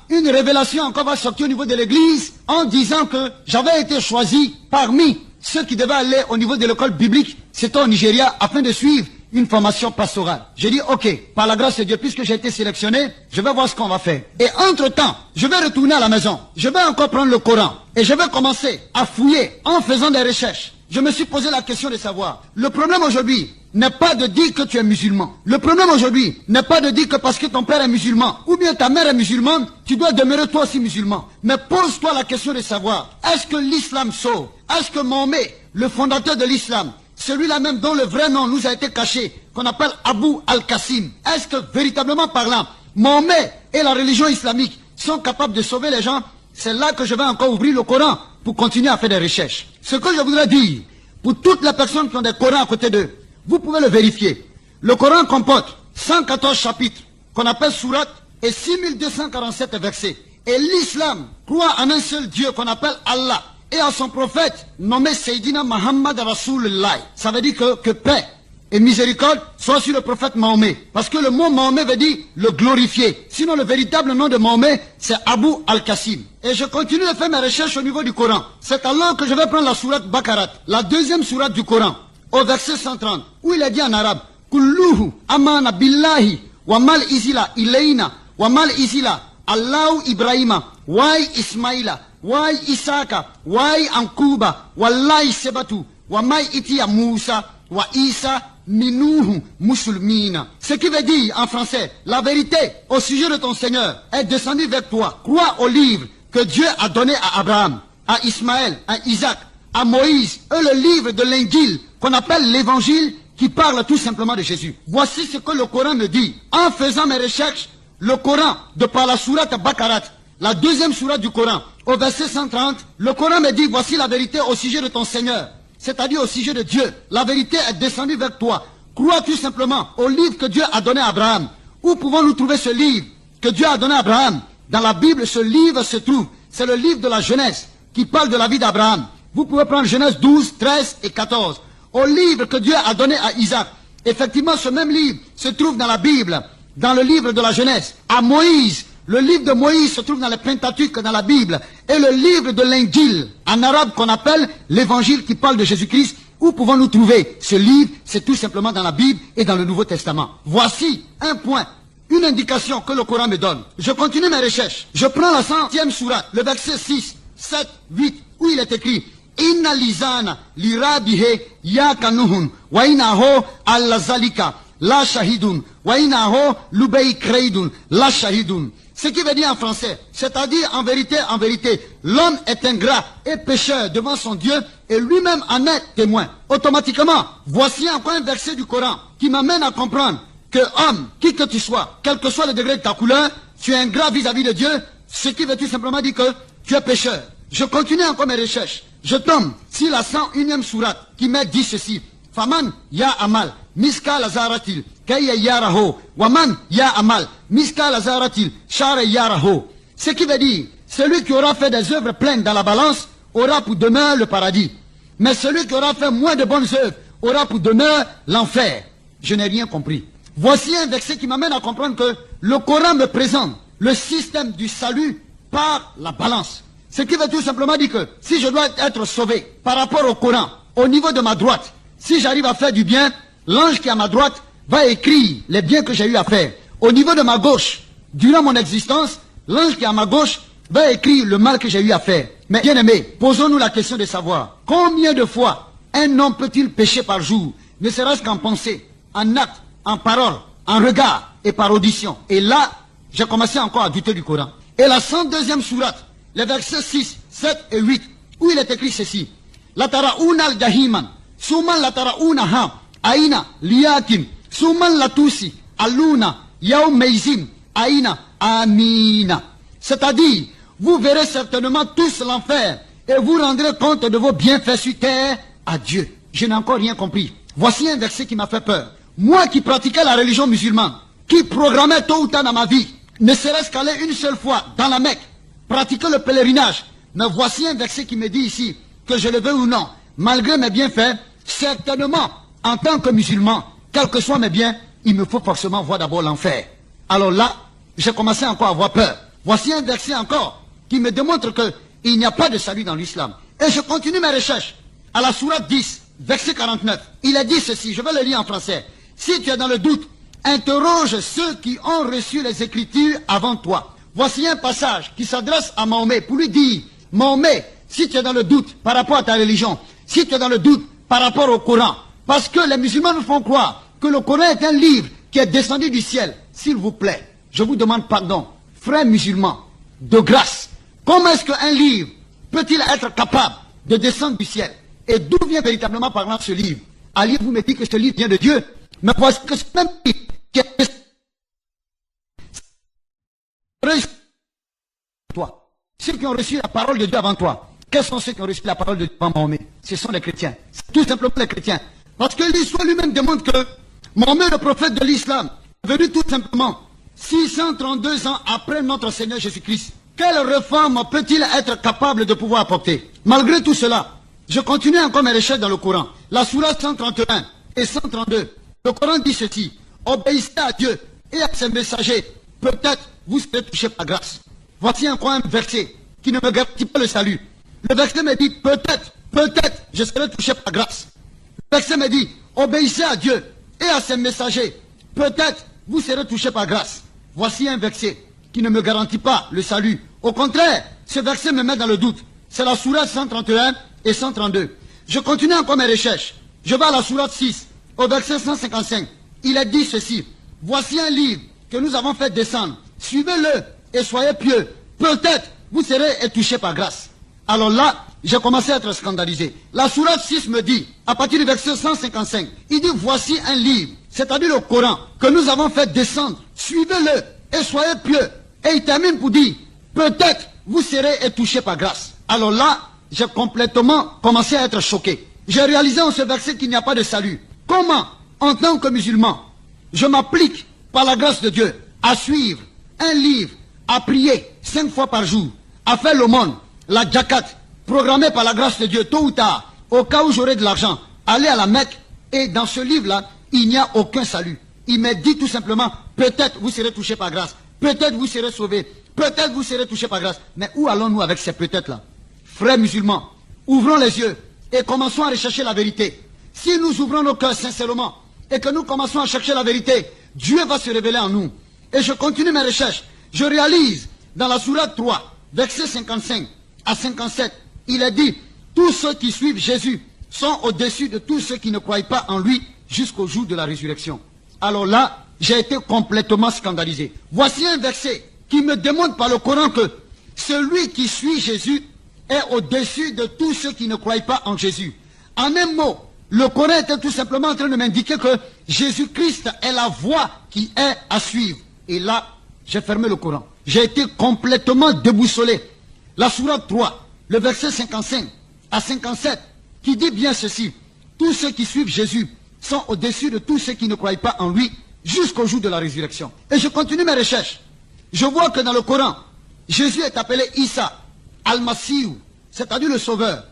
une révélation encore va sortir au niveau de l'église en disant que j'avais été choisi parmi ceux qui devaient aller au niveau de l'école biblique, c'était au Nigeria, afin de suivre une formation pastorale. J'ai dit, ok, par la grâce de Dieu, puisque j'ai été sélectionné, je vais voir ce qu'on va faire. Et entre-temps, je vais retourner à la maison. Je vais encore prendre le Coran. Et je vais commencer à fouiller en faisant des recherches. Je me suis posé la question de savoir. Le problème aujourd'hui n'est pas de dire que tu es musulman. Le problème aujourd'hui n'est pas de dire que parce que ton père est musulman, ou bien ta mère est musulmane, tu dois demeurer toi aussi musulman. Mais pose-toi la question de savoir, est-ce que l'islam sauve? Est-ce que Mahomet, le fondateur de l'islam, celui-là même dont le vrai nom nous a été caché, qu'on appelle Abu al-Qasim, est-ce que véritablement parlant, Mahomet et la religion islamique sont capables de sauver les gens? C'est là que je vais encore ouvrir le Coran pour continuer à faire des recherches. Ce que je voudrais dire, pour toutes les personnes qui ont des Corans à côté d'eux, vous pouvez le vérifier. Le Coran comporte 114 chapitres qu'on appelle sourates et 6247 versets. Et l'islam croit en un seul Dieu qu'on appelle Allah et à son prophète nommé Sayyidina Muhammad Rasulullah. Ça veut dire que paix et miséricorde soient sur le prophète Mahomet. Parce que le mot Mahomet veut dire le glorifié. Sinon le véritable nom de Mahomet c'est Abu al-Qasim. Et je continue de faire mes recherches au niveau du Coran. C'est alors que je vais prendre la sourate Baqarat, la deuxième sourate du Coran, au verset 130, où il est dit en arabe, Kulluhu amana billahi wa mal isila ilayna wa mal isila Allahu Ibrahima wa Ismaila wa Isaka wa Ankuba wallahi sebatu wa mai itiya Musa wa Isa minuhu musulmina. Ce qui veut dire en français, la vérité au sujet de ton Seigneur est descendue vers toi. Crois au livre que Dieu a donné à Abraham, à Ismaël, à Isaac, à Moïse, et le livre de l'Injil qu'on appelle l'évangile qui parle tout simplement de Jésus. Voici ce que le Coran me dit. En faisant mes recherches, le Coran, de par la sourate Baqarat, la deuxième sourate du Coran, au verset 130, le Coran me dit, voici la vérité au sujet de ton Seigneur. C'est-à-dire au sujet de Dieu. La vérité est descendue vers toi. Crois tout simplement au livre que Dieu a donné à Abraham. Où pouvons-nous trouver ce livre que Dieu a donné à Abraham? Dans la Bible, ce livre se trouve. C'est le livre de la Genèse qui parle de la vie d'Abraham. Vous pouvez prendre Genèse 12, 13 et 14. Au livre que Dieu a donné à Isaac. Effectivement, ce même livre se trouve dans la Bible, dans le livre de la Genèse. À Moïse, Le livre de Moïse se trouve dans le Pentateuque, dans la Bible, et le livre de l'Injil, en arabe qu'on appelle l'évangile qui parle de Jésus-Christ. Où pouvons-nous trouver ce livre? C'est tout simplement dans la Bible et dans le Nouveau Testament. Voici un point, une indication que le Coran me donne. Je continue mes recherches. Je prends la 100e sourate, le verset 6, 7, 8, où il est écrit Inna lisana lirabihe yakanuhun wa inaho allazalika la shahidun wa inaho lubei kreidun la shahidun. Ce qui veut dire en français, c'est-à-dire en vérité, l'homme est ingrat et pécheur devant son Dieu et lui-même en est témoin. Automatiquement, voici encore un verset du Coran qui m'amène à comprendre que homme, qui que tu sois, quel que soit le degré de ta couleur, tu es ingrat vis-à-vis de Dieu, ce qui veut tout simplement dire que tu es pécheur. Je continue encore mes recherches. Je tombe sur la 101e sourate qui m'a dit ceci. Faman ya amal, miska lazaratil, kaya yaraho, waman ya amal, miska lazaratil, shara yaraho. Ce qui veut dire, celui qui aura fait des œuvres pleines dans la balance, aura pour demeure le paradis. Mais celui qui aura fait moins de bonnes œuvres, aura pour demeure l'enfer. Je n'ai rien compris. Voici un verset qui m'amène à comprendre que le Coran me présente le système du salut par la balance. Ce qui veut tout simplement dire que si je dois être sauvé par rapport au Coran, au niveau de ma droite, si j'arrive à faire du bien, l'ange qui est à ma droite va écrire les biens que j'ai eu à faire. Au niveau de ma gauche, durant mon existence, l'ange qui est à ma gauche va écrire le mal que j'ai eu à faire. Mais bien aimé, posons-nous la question de savoir combien de fois un homme peut-il pécher par jour, ne serait-ce qu'en pensée, en acte, en parole, en regard et par audition. Et là, j'ai commencé encore à douter du Coran. Et la 102e sourate, les versets 6, 7 et 8, où il est écrit ceci. La taraouna al-jahiman, suman la taraouna ha, aina liyakin, suman la tusi, aluna, yaum meizim, aina, amina. C'est-à-dire, vous verrez certainement tous l'enfer et vous rendrez compte de vos bienfaits sur terre à Dieu. Je n'ai encore rien compris. Voici un verset qui m'a fait peur. Moi qui pratiquais la religion musulmane, qui programmais tôt ou tard dans ma vie, ne serait-ce qu'aller une seule fois dans la Mecque, pratiquer le pèlerinage. Mais voici un verset qui me dit ici, que je le veux ou non, malgré mes bienfaits, certainement, en tant que musulman, quels que soient mes biens, il me faut forcément voir d'abord l'enfer. Alors là, j'ai commencé encore à avoir peur. Voici un verset encore qui me démontre qu'il n'y a pas de salut dans l'islam. Et je continue mes recherches. À la sourate 10, verset 49, il est dit ceci, je vais le lire en français. Si tu es dans le doute, interroge ceux qui ont reçu les Écritures avant toi. Voici un passage qui s'adresse à Mahomet pour lui dire, Mahomet, si tu es dans le doute par rapport à ta religion, si tu es dans le doute par rapport au Coran, parce que les musulmans nous font croire que le Coran est un livre qui est descendu du ciel, s'il vous plaît, je vous demande pardon, frères musulmans, de grâce, comment est-ce qu'un livre peut-il être capable de descendre du ciel? Et d'où vient véritablement parlant ce livre? Ali, vous me dites que ce livre vient de Dieu, mais voici que ce même livre qui est toi. Ceux qui ont reçu la parole de Dieu avant toi, quels sont ceux qui ont reçu la parole de Dieu avant Mahomet? Ce sont les chrétiens. C'est tout simplement les chrétiens. Parce que l'histoire lui-même démontre que Mahomet, le prophète de l'islam, est venu tout simplement 632 ans après notre Seigneur Jésus-Christ. Quelle réforme peut-il être capable de pouvoir apporter? Malgré tout cela, je continue encore mes recherches dans le Coran. La sourate 131 et 132. Le Coran dit ceci. Obéissez à Dieu et à ses messagers. Peut-être vous serez touchés par grâce. Voici encore un verset qui ne me garantit pas le salut. Le verset me dit, peut-être, je serai touché par grâce. Le verset me dit, obéissez à Dieu et à ses messagers. Peut-être vous serez touchés par grâce. Voici un verset qui ne me garantit pas le salut. Au contraire, ce verset me met dans le doute. C'est la sourate 131 et 132. Je continue encore mes recherches. Je vais à la sourate 6, au verset 155. Il est dit ceci. Voici un livre que nous avons fait descendre. Suivez-le et soyez pieux. Peut-être vous serez touchés par grâce. Alors là, j'ai commencé à être scandalisé. La sourate 6 me dit, à partir du verset 155, il dit voici un livre, c'est-à-dire le Coran, que nous avons fait descendre. Suivez-le et soyez pieux. Et il termine pour dire, peut-être vous serez touchés par grâce. Alors là, j'ai complètement commencé à être choqué. J'ai réalisé en ce verset qu'il n'y a pas de salut. Comment, en tant que musulman, je m'applique par la grâce de Dieu à suivre un livre, à prier 5 fois par jour, à faire l'aumône, la jakat, programmée par la grâce de Dieu, tôt ou tard, au cas où j'aurai de l'argent, aller à la Mecque, et dans ce livre-là, il n'y a aucun salut. Il m'a dit tout simplement, peut-être vous serez touché par grâce. peut-être vous serez sauvés, peut-être vous serez touchés par grâce. Mais où allons-nous avec ces peut-être-là? Frères musulmans, ouvrons les yeux et commençons à rechercher la vérité. Si nous ouvrons nos cœurs sincèrement et que nous commençons à chercher la vérité, Dieu va se révéler en nous. Et je continue mes recherches. Je réalise dans la sourate 3, versets 55 à 57, il est dit, tous ceux qui suivent Jésus sont au-dessus de tous ceux qui ne croient pas en lui jusqu'au jour de la résurrection. Alors là, j'ai été complètement scandalisé. Voici un verset qui me démontre par le Coran que celui qui suit Jésus est au-dessus de tous ceux qui ne croient pas en Jésus. En un mot, le Coran était tout simplement en train de m'indiquer que Jésus-Christ est la voie qui est à suivre. Et là, j'ai fermé le Coran. J'ai été complètement déboussolé. La sourate 3, le verset 55 à 57, qui dit bien ceci. Tous ceux qui suivent Jésus sont au-dessus de tous ceux qui ne croient pas en lui jusqu'au jour de la résurrection. Et je continue mes recherches. Je vois que dans le Coran, Jésus est appelé Issa, Al-Masih, c'est-à-dire le Sauveur.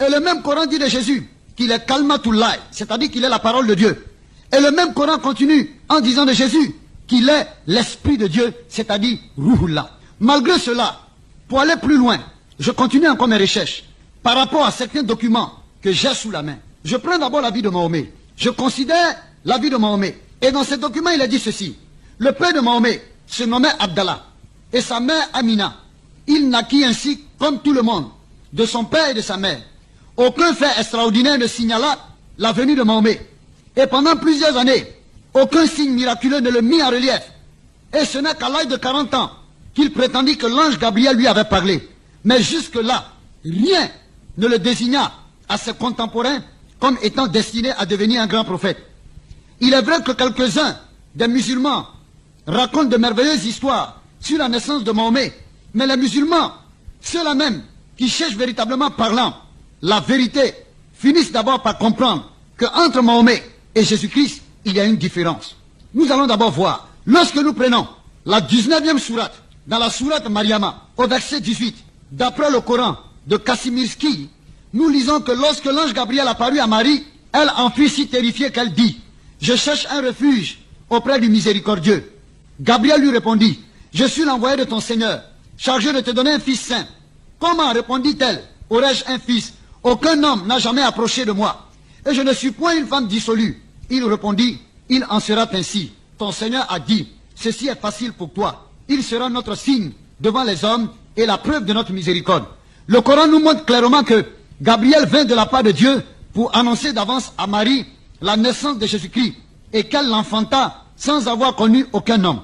Et le même Coran dit de Jésus qu'il est Kalmatullah, c'est-à-dire qu'il est la parole de Dieu. Et le même Coran continue en disant de Jésus qu'il est l'Esprit de Dieu, c'est-à-dire Ruhullah. Malgré cela, pour aller plus loin, je continue encore mes recherches par rapport à certains documents que j'ai sous la main. Je prends d'abord la vie de Mahomet. Je considère la vie de Mahomet. Et dans ces documents, il a dit ceci. Le père de Mahomet se nommait Abdallah et sa mère Amina. Il naquit ainsi comme tout le monde, de son père et de sa mère. Aucun fait extraordinaire ne signala la venue de Mahomet. Et pendant plusieurs années, aucun signe miraculeux ne le mit en relief. Et ce n'est qu'à l'âge de 40 ans qu'il prétendit que l'ange Gabriel lui avait parlé. Mais jusque-là, rien ne le désigna à ses contemporains comme étant destiné à devenir un grand prophète. Il est vrai que quelques-uns des musulmans racontent de merveilleuses histoires sur la naissance de Mahomet, mais les musulmans, ceux-là même qui cherchent véritablement parlant la vérité, finissent d'abord par comprendre qu'entre Mahomet et Jésus-Christ, il y a une différence. Nous allons d'abord voir, lorsque nous prenons la 19e sourate, dans la sourate Mariama, au verset 18, d'après le Coran de Kassimirski, nous lisons que lorsque l'ange Gabriel apparut à Marie, elle en fut si terrifiée qu'elle dit, « Je cherche un refuge auprès du miséricordieux. » Gabriel lui répondit, « Je suis l'envoyé de ton Seigneur, chargé de te donner un fils saint. » Comment, répondit-elle, aurais-je un fils? Aucun homme n'a jamais approché de moi. Et je ne suis point une femme dissolue. Il répondit, il en sera ainsi. Ton Seigneur a dit, ceci est facile pour toi. Il sera notre signe devant les hommes et la preuve de notre miséricorde. Le Coran nous montre clairement que Gabriel vint de la part de Dieu pour annoncer d'avance à Marie la naissance de Jésus-Christ et qu'elle l'enfanta sans avoir connu aucun homme.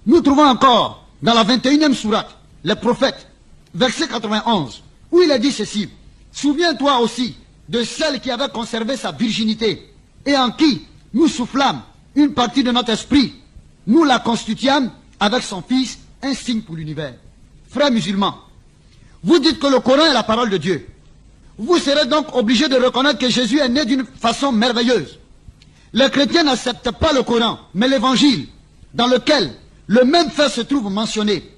Nous trouvons encore dans la 21e sourate, les prophètes, verset 91, où il est dit ceci. Souviens-toi aussi de celle qui avait conservé sa virginité et en qui nous soufflâmes une partie de notre esprit. Nous la constituâmes avec son fils, un signe pour l'univers. Frères musulmans, vous dites que le Coran est la parole de Dieu. Vous serez donc obligés de reconnaître que Jésus est né d'une façon merveilleuse. Les chrétiens n'acceptent pas le Coran, mais l'évangile, dans lequel le même fait se trouve mentionné.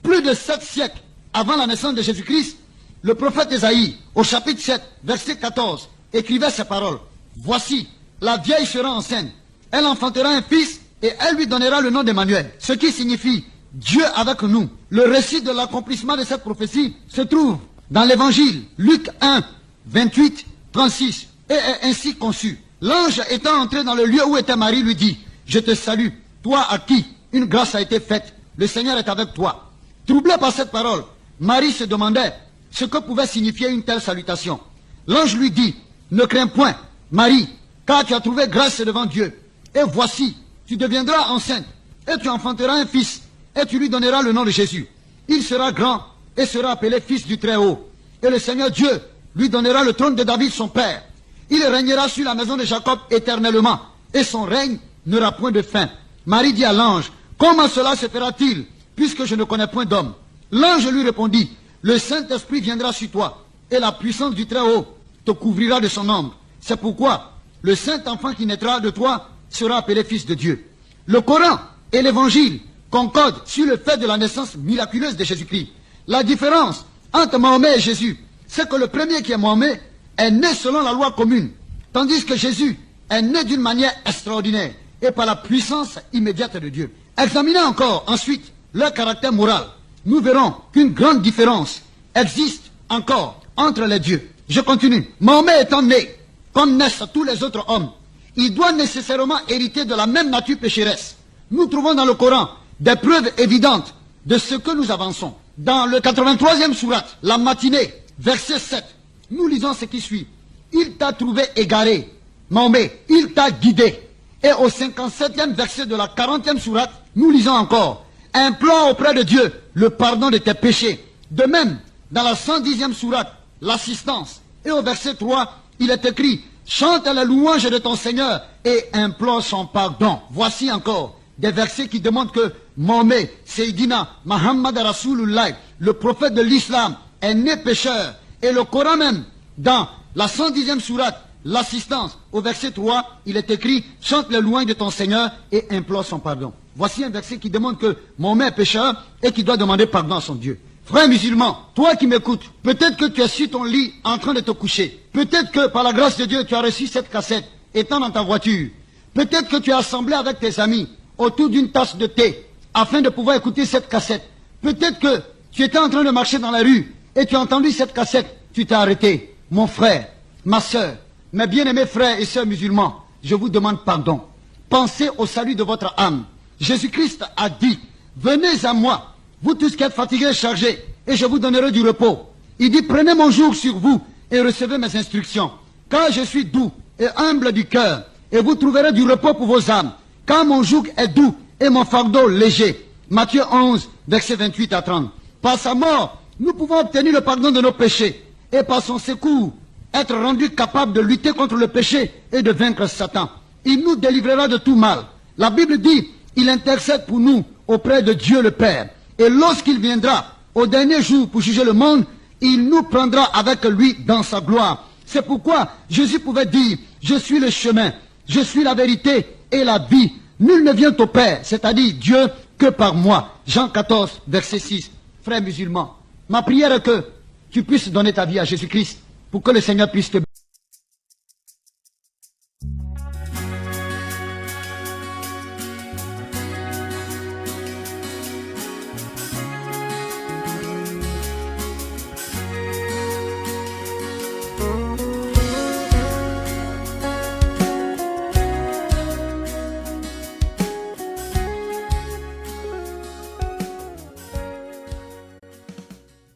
Plus de 7 siècles avant la naissance de Jésus-Christ, le prophète Ésaïe, au chapitre 7, verset 14, écrivait ces paroles. Voici, la vieille sera enceinte, elle enfantera un fils et elle lui donnera le nom d'Emmanuel, ce qui signifie Dieu avec nous. Le récit de l'accomplissement de cette prophétie se trouve dans l'évangile, Luc 1, 28, 36, et est ainsi conçu. L'ange étant entré dans le lieu où était Marie lui dit, je te salue, toi à qui une grâce a été faite, le Seigneur est avec toi. Troublé par cette parole, Marie se demandait ce que pouvait signifier une telle salutation. L'ange lui dit, ne crains point, Marie, car tu as trouvé grâce devant Dieu. Et voici, tu deviendras enceinte, et tu enfanteras un fils, et tu lui donneras le nom de Jésus. Il sera grand, et sera appelé fils du Très-Haut. Et le Seigneur Dieu lui donnera le trône de David son père. Il régnera sur la maison de Jacob éternellement, et son règne n'aura point de fin. Marie dit à l'ange, comment cela se fera-t-il, puisque je ne connais point d'homme? L'ange lui répondit, le Saint-Esprit viendra sur toi, et la puissance du Très-Haut te couvrira de son ombre. C'est pourquoi le Saint-Enfant qui naîtra de toi sera appelé Fils de Dieu. Le Coran et l'Évangile concordent sur le fait de la naissance miraculeuse de Jésus-Christ. La différence entre Mahomet et Jésus, c'est que le premier qui est Mahomet est né selon la loi commune, tandis que Jésus est né d'une manière extraordinaire et par la puissance immédiate de Dieu. Examinez encore ensuite leur caractère moral, nous verrons qu'une grande différence existe encore entre les dieux. Je continue. Mahomet étant né, comme naissent tous les autres hommes, il doit nécessairement hériter de la même nature pécheresse. Nous trouvons dans le Coran des preuves évidentes de ce que nous avançons. Dans le 83e sourate, la matinée, verset 7, nous lisons ce qui suit. Il t'a trouvé égaré, Mahomet, il t'a guidé. Et au 57e verset de la 40e sourate, nous lisons encore, implore auprès de Dieu le pardon de tes péchés. De même, dans la 110e sourate, l'assistance. Et au verset 3, il est écrit, chante la louange de ton Seigneur et implore son pardon. Voici encore des versets qui demandent que Mahomet, Seydina, Muhammad Rasulullah, le prophète de l'islam, est né pécheur. Et le Coran même, dans la 110e sourate, l'assistance, au verset 3, il est écrit, chante les louanges de ton Seigneur et implore son pardon. Voici un verset qui demande que Mahomet est pécheur et qui doit demander pardon à son Dieu. Frère musulman, toi qui m'écoutes, peut-être que tu es sur ton lit en train de te coucher. Peut-être que par la grâce de Dieu, tu as reçu cette cassette étant dans ta voiture. Peut-être que tu as assemblé avec tes amis autour d'une tasse de thé afin de pouvoir écouter cette cassette. Peut-être que tu étais en train de marcher dans la rue et tu as entendu cette cassette, tu t'es arrêté. Mon frère, ma soeur, mes bien-aimés frères et sœurs musulmans, je vous demande pardon. Pensez au salut de votre âme. Jésus-Christ a dit, venez à moi, vous tous qui êtes fatigués et chargés, et je vous donnerai du repos. Il dit, prenez mon joug sur vous et recevez mes instructions. Car je suis doux et humble du cœur, et vous trouverez du repos pour vos âmes. Car mon joug est doux et mon fardeau léger. Matthieu 11, versets 28 à 30. Par sa mort, nous pouvons obtenir le pardon de nos péchés, et par son secours, être rendus capables de lutter contre le péché et de vaincre Satan. Il nous délivrera de tout mal. La Bible dit, il intercède pour nous auprès de Dieu le Père. Et lorsqu'il viendra au dernier jour pour juger le monde, il nous prendra avec lui dans sa gloire. C'est pourquoi Jésus pouvait dire, je suis le chemin, je suis la vérité et la vie. Nul ne vient au Père, c'est-à-dire Dieu, que par moi. Jean 14, verset 6. Frères musulmans, ma prière est que tu puisses donner ta vie à Jésus-Christ pour que le Seigneur puisse te